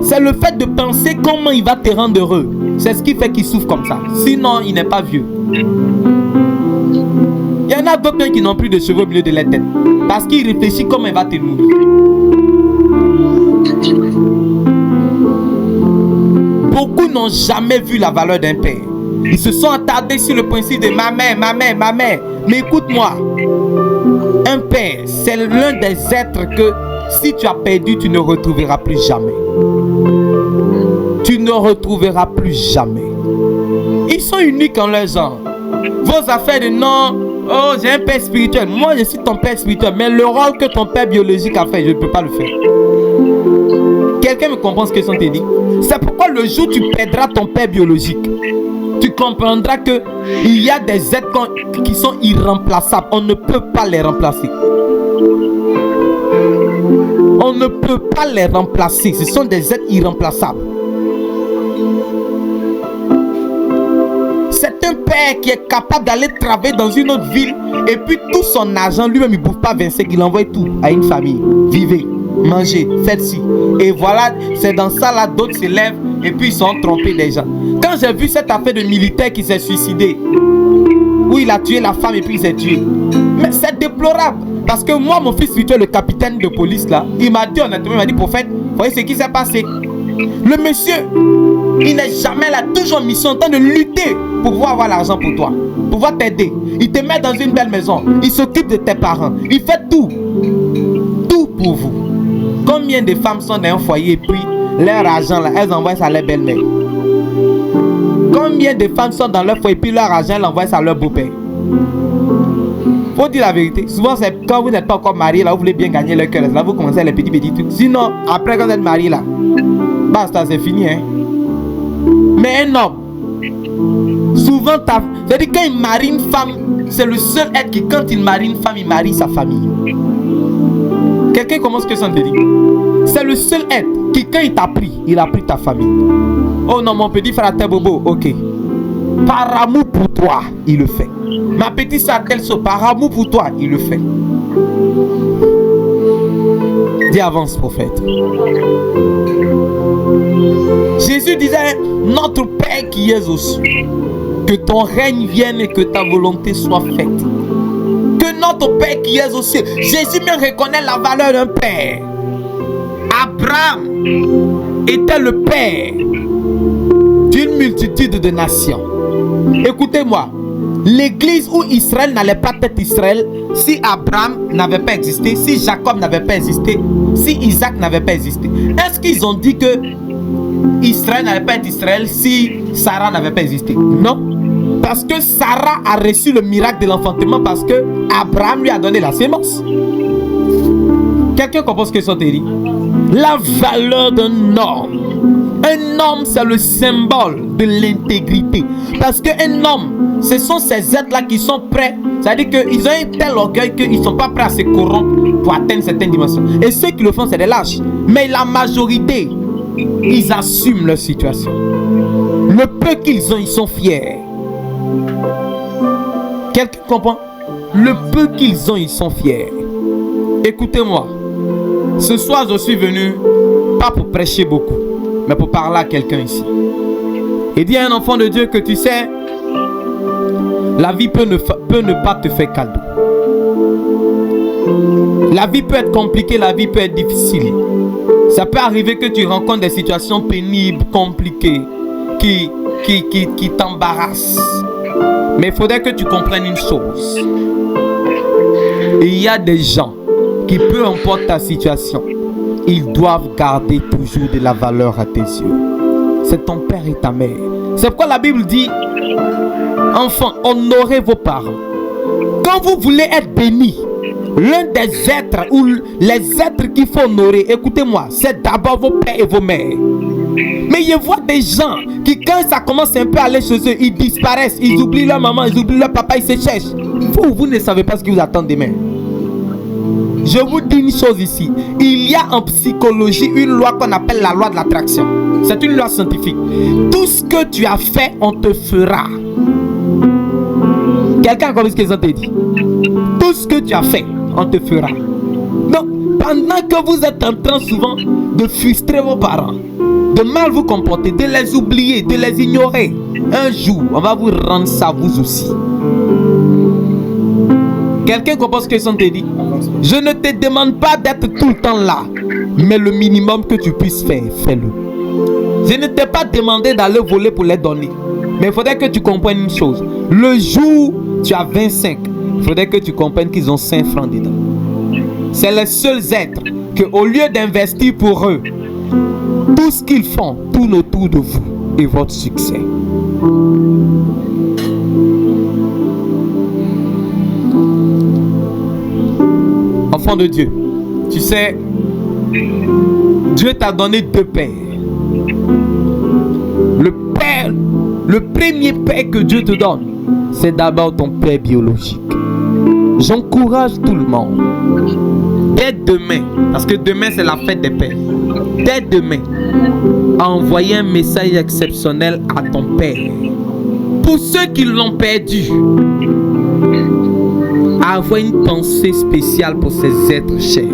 c'est le fait de penser comment il va te rendre heureux. C'est ce qui fait qu'il souffre comme ça. Sinon, il n'est pas vieux. Il y en a d'autres qui n'ont plus de cheveux au milieu de la tête. Parce qu'il réfléchit comment il va te nourrir. Beaucoup n'ont jamais vu la valeur d'un père. Ils se sont attardés sur le principe de ma mère, ma mère, ma mère. Mais écoute-moi, un père, c'est l'un des êtres que si tu as perdu, tu ne retrouveras plus jamais. Tu ne retrouveras plus jamais. Ils sont uniques en leur genre. Vos affaires de non, oh j'ai un père spirituel. Moi je suis ton père spirituel, mais le rôle que ton père biologique a fait, je ne peux pas le faire. Quelqu'un me comprend ce que je te dis? C'est pourquoi le jour où tu perdras ton père biologique, tu comprendras que il y a des êtres qui sont irremplaçables. On ne peut pas les remplacer. On ne peut pas les remplacer. Ce sont des êtres irremplaçables. C'est un père qui est capable d'aller travailler dans une autre ville et puis tout son argent, lui-même il ne bouffe pas 25, il envoie tout à une famille. Vivez. mangez, faites ci. Et voilà, c'est dans ça là, d'autres se lèvent et puis ils sont trompés des gens. Quand j'ai vu cette affaire de militaire qui s'est suicidé, où il a tué la femme et puis il s'est tué, mais c'est déplorable. Parce que moi, mon fils spirituel, le capitaine de police là, il m'a dit honnêtement, il m'a dit, prophète, vous voyez ce qui s'est passé. Le monsieur, il n'est jamais là, toujours en mission, en train de lutter pour pouvoir avoir l'argent pour toi, pour pouvoir t'aider. Il te met dans une belle maison, il s'occupe de tes parents, il fait tout pour vous. Combien de femmes sont dans un foyer et puis leur argent là, elles envoient ça à leur belle-mère? Combien de femmes sont dans leur foyer et puis leur argent, elles envoient ça à leur beau-père? Faut dire la vérité. Souvent, c'est quand vous n'êtes pas encore marié, là, vous voulez bien gagner le cœur. Là, vous commencez les petits trucs. Sinon, après, quand vous êtes marié, là, basta, c'est fini, hein. Mais un homme, souvent, c'est-à-dire quand il marie une femme, c'est le seul être qui, quand il marie une femme, il marie sa famille. Quelqu'un commence que ça te dit. C'est le seul être qui, quand il t'a pris, il a pris ta famille. Oh non, mon petit frère, t'es bobo, ok. Par amour pour toi, il le fait. Ma petite soeur, telle chose, par amour pour toi, il le fait. Dis avance, prophète. Jésus disait, notre Père qui es aux cieux, que ton règne vienne et que ta volonté soit faite. Que notre Père qui es aux cieux. Jésus même reconnaît la valeur d'un père. Abraham était le père d'une multitude de nations. Écoutez-moi, l'église où Israël n'allait pas être Israël si Abraham n'avait pas existé, si Jacob n'avait pas existé, si Isaac n'avait pas existé. Est-ce qu'ils ont dit que Israël n'allait pas être Israël si Sarah n'avait pas existé? Non. Parce que Sarah a reçu le miracle de l'enfantement parce que Abraham lui a donné la sémence. Quelqu'un comprend ce que ça te dit? La valeur d'un homme. Un homme, c'est le symbole de l'intégrité. Parce qu'un homme, ce sont ces êtres-là qui sont prêts. C'est-à-dire qu'ils ont un tel orgueil qu'ils ne sont pas prêts à se corrompre pour atteindre certaines dimensions. Et ceux qui le font, c'est des lâches. Mais la majorité, ils assument leur situation. Le peu qu'ils ont, ils sont fiers. Quelqu'un comprend? Le peu qu'ils ont, ils sont fiers. Écoutez-moi. Ce soir, je suis venu, pas pour prêcher beaucoup, mais pour parler à quelqu'un ici. Et dire à un enfant de Dieu que tu sais, la vie peut ne pas te faire cadeau. La vie peut être compliquée, la vie peut être difficile. Ça peut arriver que tu rencontres des situations pénibles, compliquées, qui t'embarrassent. Mais il faudrait que tu comprennes une chose. Il y a des gens qui, peu importe ta situation, ils doivent garder toujours de la valeur à tes yeux. C'est ton père et ta mère. C'est pourquoi la Bible dit, enfants, honorez vos parents. Quand vous voulez être bénis, l'un des êtres ou les êtres qu'il faut honorer, écoutez-moi, c'est d'abord vos pères et vos mères. Mais je vois des gens qui, quand ça commence un peu à aller chez eux, ils disparaissent, ils oublient leur maman, ils oublient leur papa, ils se cherchent. Vous ne savez pas ce qui vous attend demain. Je vous dis une chose ici. Il y a en psychologie une loi qu'on appelle la loi de l'attraction. C'est une loi scientifique. Tout ce que tu as fait, on te fera. Quelqu'un a compris ce que je t'ai dit? Tout ce que tu as fait, on te fera. Donc, pendant que vous êtes en train souvent de frustrer vos parents, de mal vous comporter, de les oublier, de les ignorer, un jour, on va vous rendre ça vous aussi. Quelqu'un comprend ce que je te dit? Je ne te demande pas d'être tout le temps là, mais le minimum que tu puisses faire, fais-le. Je ne t'ai pas demandé d'aller voler pour les donner, mais il faudrait que tu comprennes une chose. Le jour où tu as 25, il faudrait que tu comprennes qu'ils ont 5 francs dedans. C'est les seuls êtres que, au lieu d'investir pour eux, tout ce qu'ils font tourne autour de vous et votre succès. Enfant de Dieu, tu sais, Dieu t'a donné 2 pères. Le premier père que Dieu te donne, c'est d'abord ton père biologique. J'encourage tout le monde, dès demain, parce que demain c'est la fête des pères, dès demain, à envoyer un message exceptionnel à ton père. Pour ceux qui l'ont perdu, à avoir une pensée spéciale pour ces êtres chers.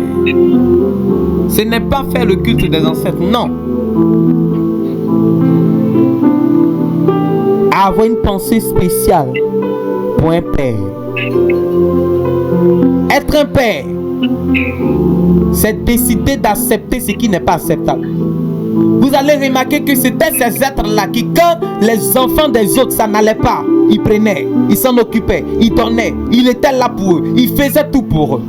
Ce n'est pas faire le culte des ancêtres, non. À avoir une pensée spéciale pour un père. Être un père, c'est décider d'accepter ce qui n'est pas acceptable. Vous allez remarquer que c'était ces êtres-là qui, quand les enfants des autres, ça n'allait pas, ils prenaient, ils s'en occupaient, ils donnaient, il était là pour eux, il faisait tout pour eux.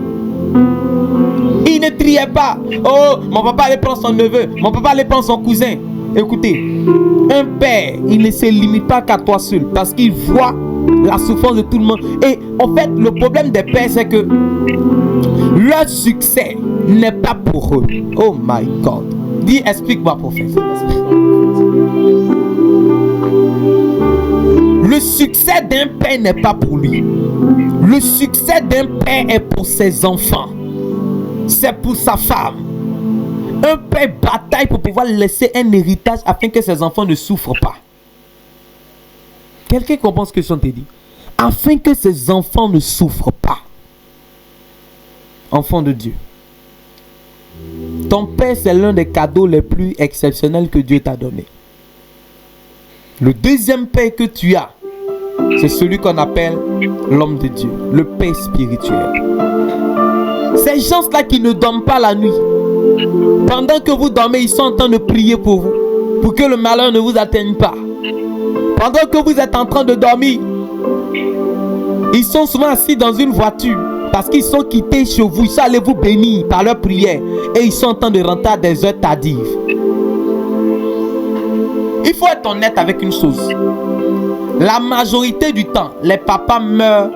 Il ne triait pas. Oh, mon papa allait prendre son neveu, mon papa allait prendre son cousin. Écoutez, un père, il ne se limite pas qu'à toi seul, parce qu'il voit la souffrance de tout le monde. Et en fait, le problème des pères, c'est que leur succès n'est pas pour eux. Oh my God. Dis, explique-moi, prophète. Le succès d'un père n'est pas pour lui. Le succès d'un père est pour ses enfants. C'est pour sa femme. Un père bataille pour pouvoir laisser un héritage afin que ses enfants ne souffrent pas. Quelqu'un comprend ce que je te dis? Afin que ses enfants ne souffrent pas. Enfant de Dieu. Ton père, c'est l'un des cadeaux les plus exceptionnels que Dieu t'a donné. Le deuxième père que tu as, c'est celui qu'on appelle l'homme de Dieu, le père spirituel. Ces gens-là qui ne dorment pas la nuit, pendant que vous dormez, ils sont en train de prier pour vous, pour que le malheur ne vous atteigne pas. Pendant que vous êtes en train de dormir, ils sont souvent assis dans une voiture, parce qu'ils sont quittés chez vous, ils sont allés vous bénir par leur prière, et ils sont en train de rentrer à des heures tardives. Il faut être honnête avec une chose. La majorité du temps, les papas meurent,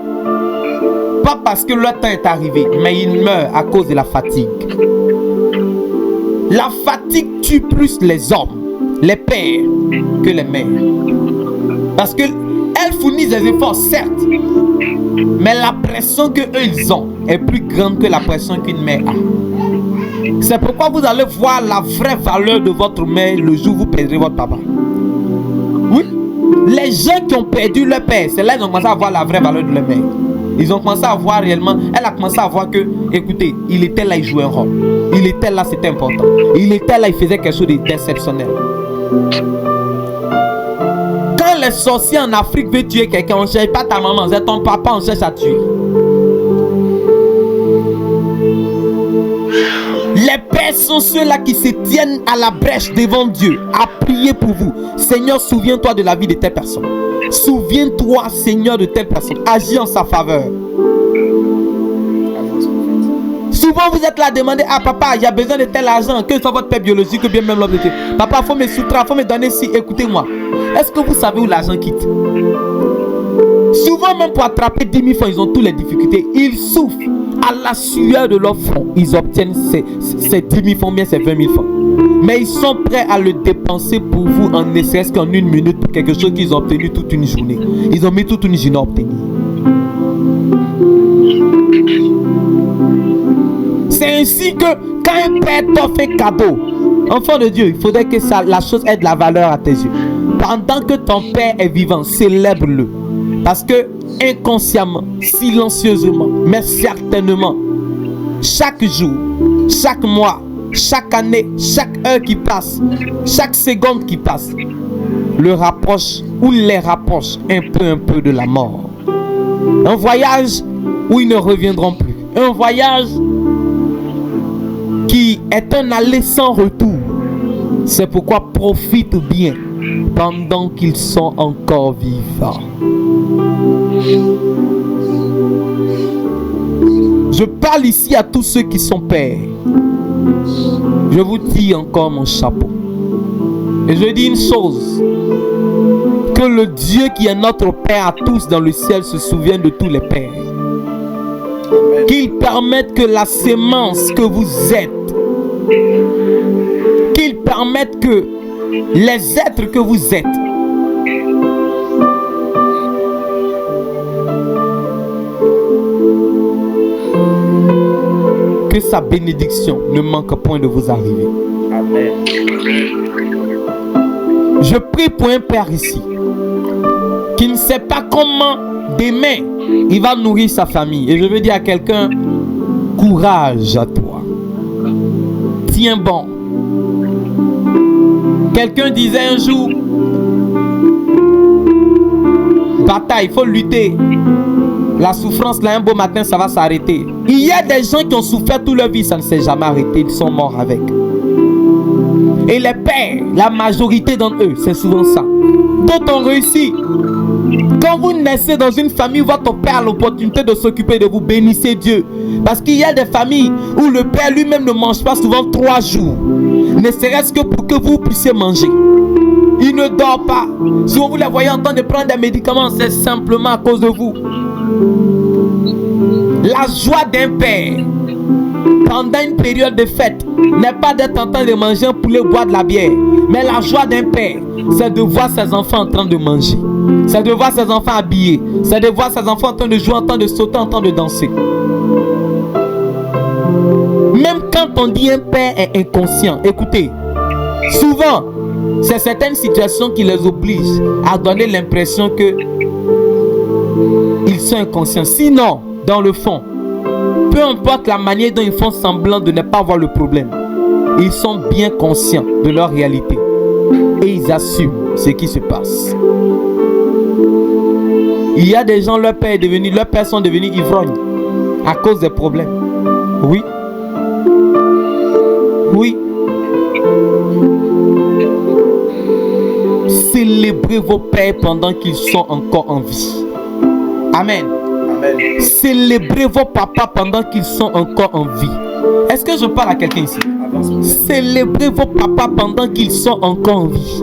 pas parce que leur temps est arrivé, mais ils meurent à cause de la fatigue. La fatigue tue plus les hommes, les pères, que les mères. Parce que elles fournissent des efforts, certes, mais la pression qu'eux ils ont est plus grande que la pression qu'une mère a. C'est pourquoi vous allez voir la vraie valeur de votre mère le jour où vous perdrez votre papa. Oui, les gens qui ont perdu leur père, c'est là qu'ils ont commencé à voir la vraie valeur de leur mère. Ils ont commencé à voir réellement, elle a commencé à voir que, écoutez, il était là, il jouait un rôle. Il était là, c'était important. Il était là, il faisait quelque chose d'exceptionnel. Quand les sorciers en Afrique veulent tuer quelqu'un, on ne cherche pas ta maman, c'est ton papa, on cherche à tuer. Les pères sont ceux-là qui se tiennent à la brèche devant Dieu, à prier pour vous. Seigneur, souviens-toi de la vie de telle personne. Souviens-toi, Seigneur, de telle personne. Agis en sa faveur. Souvent, vous êtes là à demander: ah papa, il y a besoin de tel argent, que ce soit votre père biologique ou bien même l'homme de Dieu. Papa, il faut me soustraire, il faut me donner ci. Écoutez-moi. Est-ce que vous savez où l'argent quitte? Souvent, même pour attraper 10 000 francs, ils ont toutes les difficultés. Ils souffrent. À la sueur de leur front, ils obtiennent ces 10 000 francs, bien ces 20 000 francs. Mais ils sont prêts à le dépenser pour vous en ne serait-ce qu'en une minute pour quelque chose qu'ils ont obtenu toute une journée. Ils ont mis toute une journée à obtenir. C'est ainsi que quand un père t'offre un cadeau, enfant de Dieu, il faudrait que la chose ait de la valeur à tes yeux. Pendant que ton père est vivant, célèbre-le. Parce que inconsciemment, silencieusement, mais certainement, chaque jour, chaque mois, chaque année, chaque heure qui passe, chaque seconde qui passe, le rapproche ou les rapproche un peu de la mort. Un voyage où ils ne reviendront plus. Un voyage qui est un aller sans retour. C'est pourquoi profite bien pendant qu'ils sont encore vivants. Je parle ici à tous ceux qui sont pères. Je vous tire encore mon chapeau. Et je dis une chose. Que le Dieu qui est notre Père à tous dans le ciel se souvienne de tous les pères. Qu'il permette que la sémence que vous êtes, qu'il permette que les êtres que vous êtes, que sa bénédiction ne manque point de vous arriver. Amen. Je prie pour un père ici qui ne sait pas comment demain il va nourrir sa famille. Et je veux dire à quelqu'un, courage à toi. Tiens bon. Quelqu'un disait un jour, bataille, il faut lutter. La souffrance, là, un beau matin, ça va s'arrêter. Il y a des gens qui ont souffert toute leur vie, ça ne s'est jamais arrêté. Ils sont morts avec. Et les pères, la majorité d'entre eux, c'est souvent ça. D'autres ont réussi. Quand vous naissez dans une famille où votre père a l'opportunité de s'occuper de vous, bénissez Dieu. Parce qu'il y a des familles où le père lui-même ne mange pas souvent 3 jours. Ne serait-ce que pour que vous puissiez manger. Il ne dort pas. Si vous les voyez en train de prendre des médicaments, c'est simplement à cause de vous. La joie d'un père pendant une période de fête n'est pas d'être en train de manger un poulet, boire de la bière. Mais la joie d'un père, c'est de voir ses enfants en train de manger. C'est de voir ses enfants habillés. C'est de voir ses enfants en train de jouer, en train de sauter, en train de danser. Même quand on dit un père est inconscient, écoutez, souvent, c'est certaines situations qui les obligent à donner l'impression que ils sont inconscients. Sinon, dans le fond, peu importe la manière dont ils font semblant de ne pas voir le problème, ils sont bien conscients de leur réalité et ils assument ce qui se passe. Il y a des gens, leurs pères sont devenus ivrognes à cause des problèmes. Oui. Oui. Célébrez vos pères pendant qu'ils sont encore en vie. Amen. Amen. Célébrez vos papas pendant qu'ils sont encore en vie. Est-ce que je parle à quelqu'un ici? Célébrez vos papas pendant qu'ils sont encore en vie.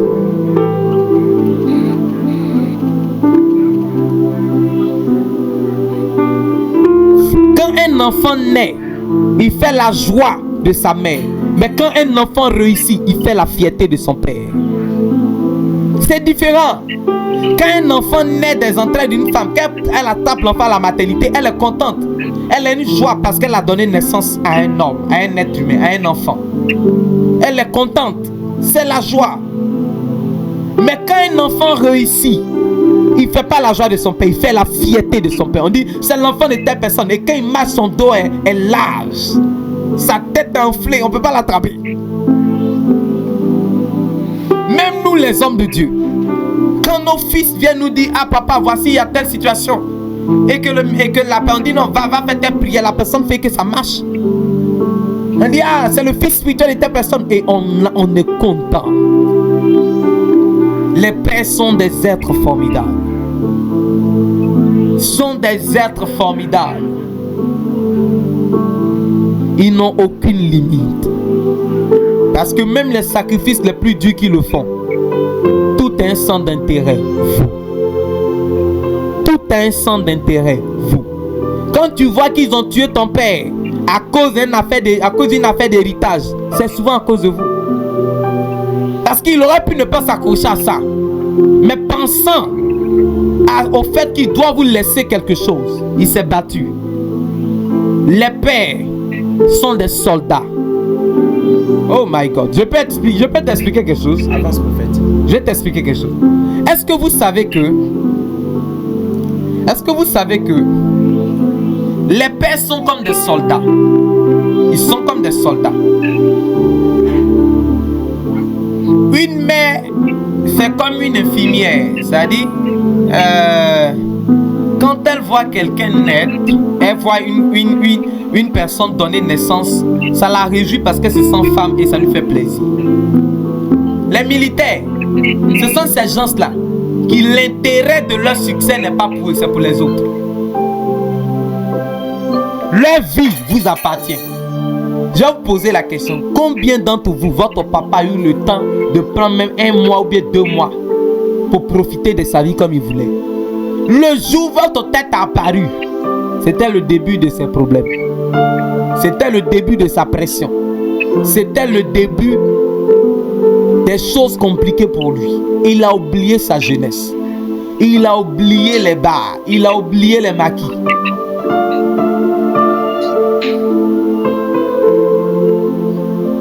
Quand un enfant naît, il fait la joie de sa mère. Mais quand un enfant réussit, il fait la fierté de son père. C'est différent. Quand un enfant naît des entrailles d'une femme, quand elle attrape l'enfant à la maternité, elle est contente. Elle a une joie parce qu'elle a donné naissance à un homme, à un être humain, à un enfant. Elle est contente. C'est la joie. Mais quand un enfant réussit, il ne fait pas la joie de son père, il fait la fierté de son père. On dit, c'est l'enfant de telle personne. Et quand il marche, son dos est large. Sa tête est enflée, on ne peut pas l'attraper. Même nous, les hommes de Dieu, quand nos fils viennent nous dire, ah papa, voici, il y a telle situation. Et que la personne dit, non, va faire telle prière. La personne fait que ça marche. On dit, ah, c'est le fils spirituel de telle personne. Et on est content. Les pères sont des êtres formidables. Sont des êtres formidables. Ils n'ont aucune limite. Parce que même les sacrifices les plus durs qu'ils le font, tout est un centre d'intérêt, vous. Tout est un centre d'intérêt, vous. Quand tu vois qu'ils ont tué ton père à cause d'une affaire d'héritage, c'est souvent à cause de vous. Parce qu'il aurait pu ne pas s'accrocher à ça. Mais pensant au fait qu'il doit vous laisser quelque chose, il s'est battu. Les pères sont des soldats. Oh my God. Je peux t'expliquer quelque chose. Avance, prophète. Je vais t'expliquer quelque chose. Est-ce que vous savez que les pères sont comme des soldats? Ils sont comme des soldats. Une mère, c'est comme une infirmière. C'est-à-dire, quand elle voit quelqu'un naître, elle voit une personne donner naissance, ça la réjouit parce que c'est sans femme et ça lui fait plaisir. Les militaires, ce sont ces gens-là qui l'intérêt de leur succès n'est pas pour eux, c'est pour les autres. Leur vie vous appartient. Je vais vous poser la question, combien d'entre vous, votre papa a eu le temps de prendre même 1 mois ou bien 2 mois pour profiter de sa vie comme il voulait? Le jour où votre tête a apparu, c'était le début de ses problèmes. C'était le début de sa pression. C'était le début des choses compliquées pour lui. Il a oublié sa jeunesse. Il a oublié les bars. Il a oublié les maquis.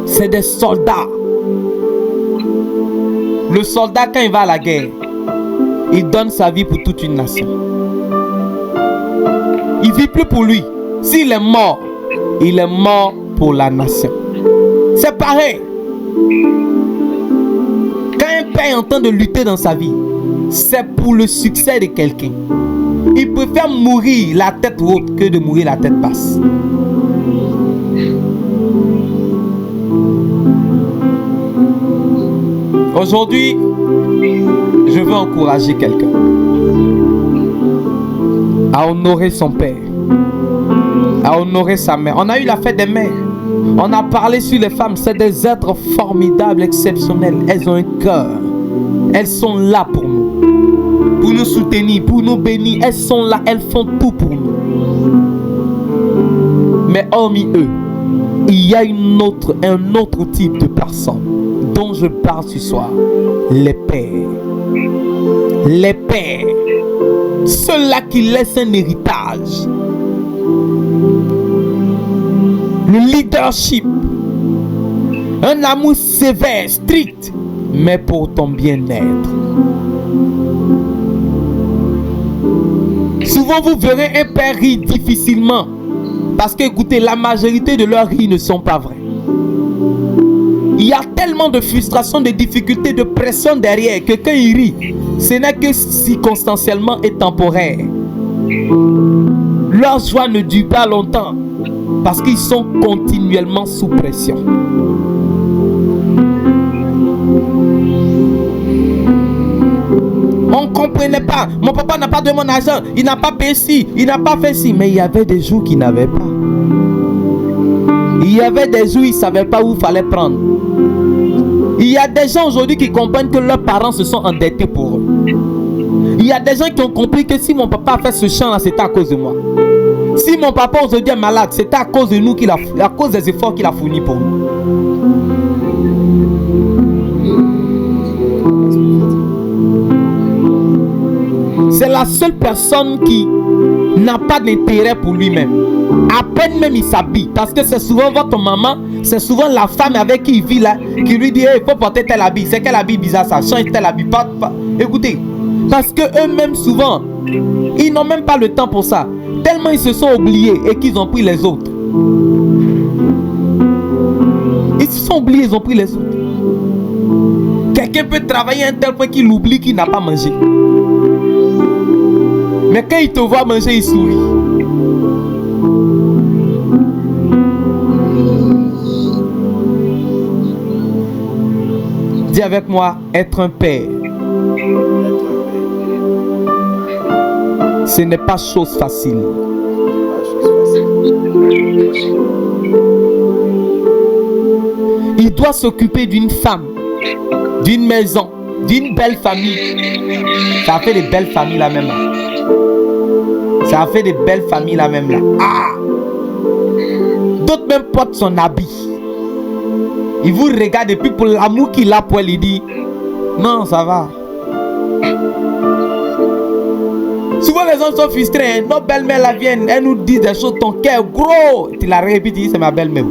C'est des soldats. Le soldat, quand il va à la guerre, il donne sa vie pour toute une nation. Il ne vit plus pour lui. S'il est mort, il est mort pour la nation. C'est pareil. Quand un père est en train de lutter dans sa vie, c'est pour le succès de quelqu'un. Il préfère mourir la tête haute que de mourir la tête basse. Aujourd'hui, je veux encourager quelqu'un à honorer son père, à honorer sa mère. On a eu la fête des mères. On a parlé sur les femmes. C'est des êtres formidables, exceptionnels. Elles ont un cœur. Elles sont là pour nous soutenir, pour nous bénir. Elles sont là, elles font tout pour nous. Mais hormis eux, il y a un autre type de personnes dont je parle ce soir. Les pères. Les pères. Ceux-là qui laissent un héritage. Le leadership. Un amour sévère, strict, mais pour ton bien-être. Souvent vous verrez un père rire difficilement. Parce que écoutez, la majorité de leurs rires ne sont pas vrais. Il y a tellement de frustration, de difficultés, de pression derrière que quand il rit, ce n'est que circonstanciellement et temporaire. Leur joie ne dure pas longtemps parce qu'ils sont continuellement sous pression. On ne comprenait pas. Mon papa n'a pas donné mon argent. Il n'a pas payé ci. Il n'a pas fait ci. Mais il y avait des jours qu'il n'avait pas. Il y avait des jours où il ne savait pas où il fallait prendre. Il y a des gens aujourd'hui qui comprennent que leurs parents se sont endettés pour eux. Il y a des gens qui ont compris que si mon papa a fait ce chant-là, c'était à cause de moi. Si mon papa aujourd'hui est malade, c'était à cause de nous à cause des efforts qu'il a fournis pour nous. C'est la seule personne qui n'a pas d'intérêt pour lui-même. À peine même il s'habille. Parce que c'est souvent votre maman, c'est souvent la femme avec qui il vit là, qui lui dit il faut porter tel habit. C'est quel habit bizarre ça? Change tel habit. Pas. Écoutez, parce que eux-mêmes souvent, ils n'ont même pas le temps pour ça. Tellement ils se sont oubliés et qu'ils ont pris les autres. Ils se sont oubliés, ils ont pris les autres. Quelqu'un peut travailler à un tel point qu'il oublie qu'il n'a pas mangé. Mais quand il te voit manger, il sourit. Dis avec moi, être un père. Ce n'est pas chose facile. Il doit s'occuper d'une femme, d'une maison, d'une belle famille. Ça a fait des belles familles là même. Ça a fait des belles familles là même là. Ah! D'autres même portent son habit. Il vous regarde et puis pour l'amour qu'il a pour elle, il dit non, ça va. Souvent les hommes sont frustrés. Hein? Nos belles-mères là viennent, elles nous disent des choses, ton cœur gros. Tu la répètes, tu dis c'est ma belle-mère.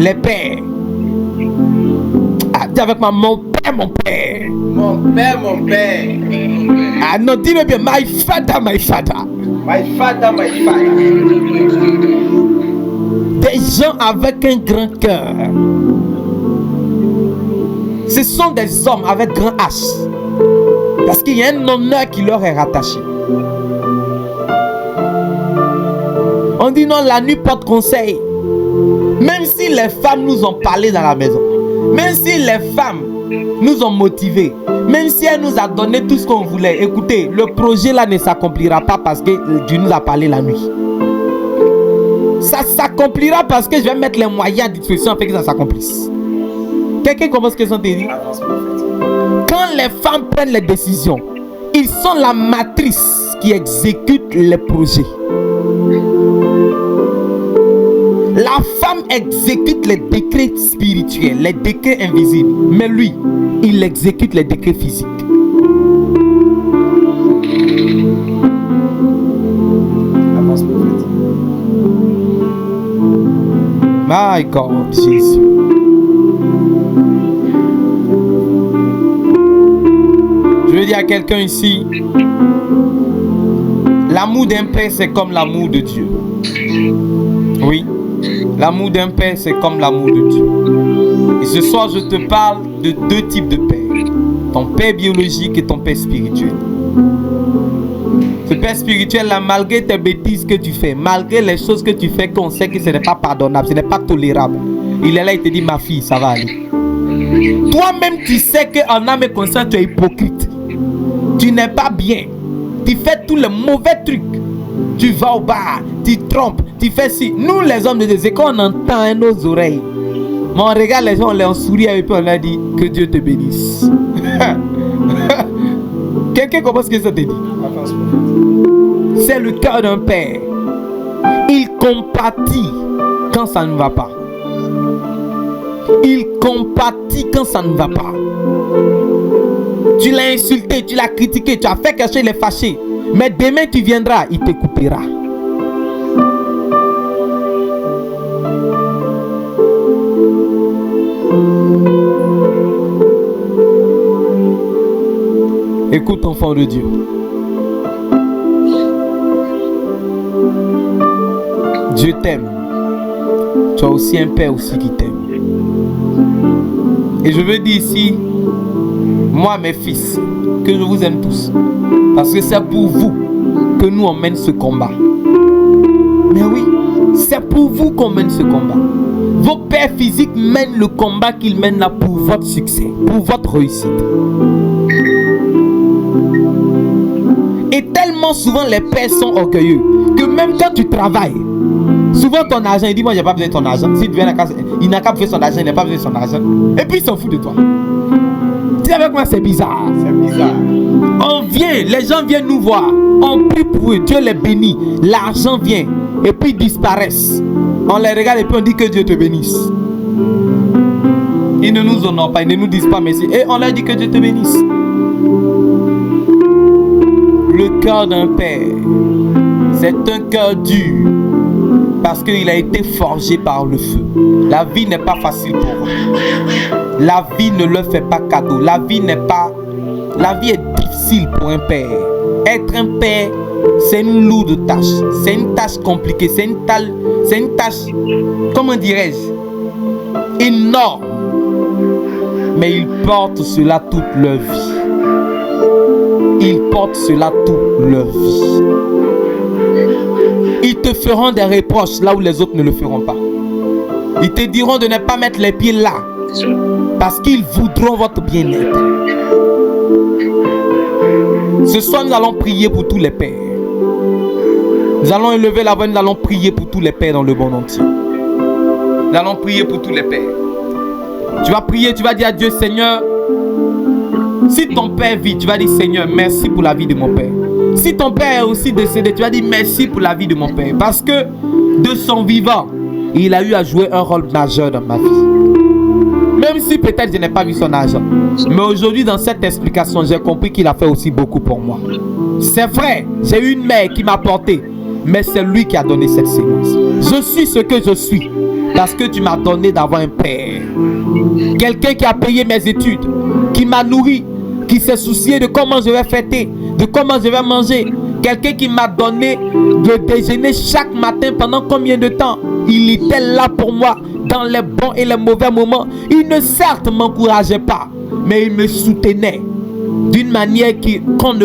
Les pères. Ah, dis avec moi, mon père, mon père. Mon père, mon père. Ah non, dis-le bien, my father, my father. My father, my father. Des gens avec un grand cœur. Ce sont des hommes avec grand H. Parce qu'il y a un honneur qui leur est rattaché. On dit non, la nuit porte conseil. Même si les femmes nous ont parlé dans la maison, même si les femmes nous ont motivés, même si elles nous a donné tout ce qu'on voulait, écoutez, le projet là ne s'accomplira pas parce que Dieu nous a parlé la nuit. Ça s'accomplira parce que je vais mettre les moyens à disposition afin que ça s'accomplisse. Quelqu'un commence que ça te dit? Quand les femmes prennent les décisions, ils sont la matrice qui exécute les projets. La femme exécute les décrets spirituels, les décrets invisibles. Mais lui, il exécute les décrets physiques. My God, Jésus. Je veux dire à quelqu'un ici, l'amour d'un père, c'est comme l'amour de Dieu. Oui, l'amour d'un père, c'est comme l'amour de Dieu. Et ce soir, je te parle de deux types de pères. Ton père biologique et ton père spirituel. Ce père spirituel là, malgré tes bêtises que tu fais, malgré les choses que tu fais qu'on sait que ce n'est pas pardonnable, ce n'est pas tolérable, il est là, il te dit, ma fille, ça va aller. Toi-même, tu sais qu'en âme et conscience, tu es hypocrite. Tu n'es pas bien. Tu fais tous les mauvais trucs. Tu vas au bar, tu trompes, tu fais ci. Nous, les hommes de Dieu, c'est qu'on entend nos oreilles. Mais on regarde les gens, on les sourit et puis on leur dit que Dieu te bénisse. Quelqu'un comprend ce que ça te dit? C'est le cœur d'un père. Il compatit quand ça ne va pas. Il compatit quand ça ne va pas. Tu l'as insulté, tu l'as critiqué, tu as fait quelque chose, il est fâché. Mais demain tu viendras, il te coupera. Écoute, enfant de Dieu. Dieu t'aime. Tu as aussi un père aussi qui t'aime. Et je veux dire ici, moi mes fils, que je vous aime tous. Parce que c'est pour vous que nous on mène ce combat. Mais oui, c'est pour vous qu'on mène ce combat. Vos pères physiques mènent le combat qu'ils mènent là pour votre succès, pour votre réussite. Et tellement souvent les pères sont orgueilleux que même quand tu travailles, souvent ton argent, il dit moi j'ai pas besoin de ton argent. Si tu viens à la case, il n'a qu'à faire son argent, il n'a pas besoin de son argent. Et puis il s'en fout de toi. Tu sais avec moi c'est bizarre. C'est bizarre. On vient, les gens viennent nous voir, on prie pour eux, Dieu les bénit, l'argent vient et puis ils disparaissent. On les regarde et puis on dit que Dieu te bénisse. Ils ne nous honorent pas, ils ne nous disent pas merci et on leur dit que Dieu te bénisse. Le cœur d'un père, c'est un cœur dur parce qu'il a été forgé par le feu. La vie n'est pas facile pour eux. La vie ne leur fait pas cadeau. La vie est difficile pour un père. Être un père, c'est une lourde tâche. C'est une tâche compliquée. C'est une tâche, comment dirais-je, énorme. Mais ils portent cela toute leur vie. Ils portent cela toute leur vie. Ils te feront des reproches là où les autres ne le feront pas. Ils te diront de ne pas mettre les pieds là parce qu'ils voudront votre bien-être. Ce soir, nous allons prier pour tous les pères. Nous allons élever la voix, nous allons prier pour tous les pères dans le monde entier. Nous allons prier pour tous les pères. Tu vas prier, tu vas dire à Dieu, Seigneur, si ton père vit, tu vas dire, Seigneur, merci pour la vie de mon père. Si ton père est aussi décédé, tu vas dire merci pour la vie de mon père. Parce que de son vivant, il a eu à jouer un rôle majeur dans ma vie. Même si peut-être je n'ai pas vu son argent. Mais aujourd'hui, dans cette explication, j'ai compris qu'il a fait aussi beaucoup pour moi. C'est vrai, j'ai eu une mère qui m'a porté. Mais c'est lui qui a donné cette sémence. Je suis ce que je suis. Parce que tu m'as donné d'avoir un père. Quelqu'un qui a payé mes études. Qui m'a nourri. Qui s'est soucié de comment je vais fêter. De comment je vais manger. Quelqu'un qui m'a donné de déjeuner chaque matin pendant combien de temps. Il était là pour moi dans les bons et les mauvais moments. Il ne certes m'encourageait pas, mais il me soutenait d'une manière qu'on ne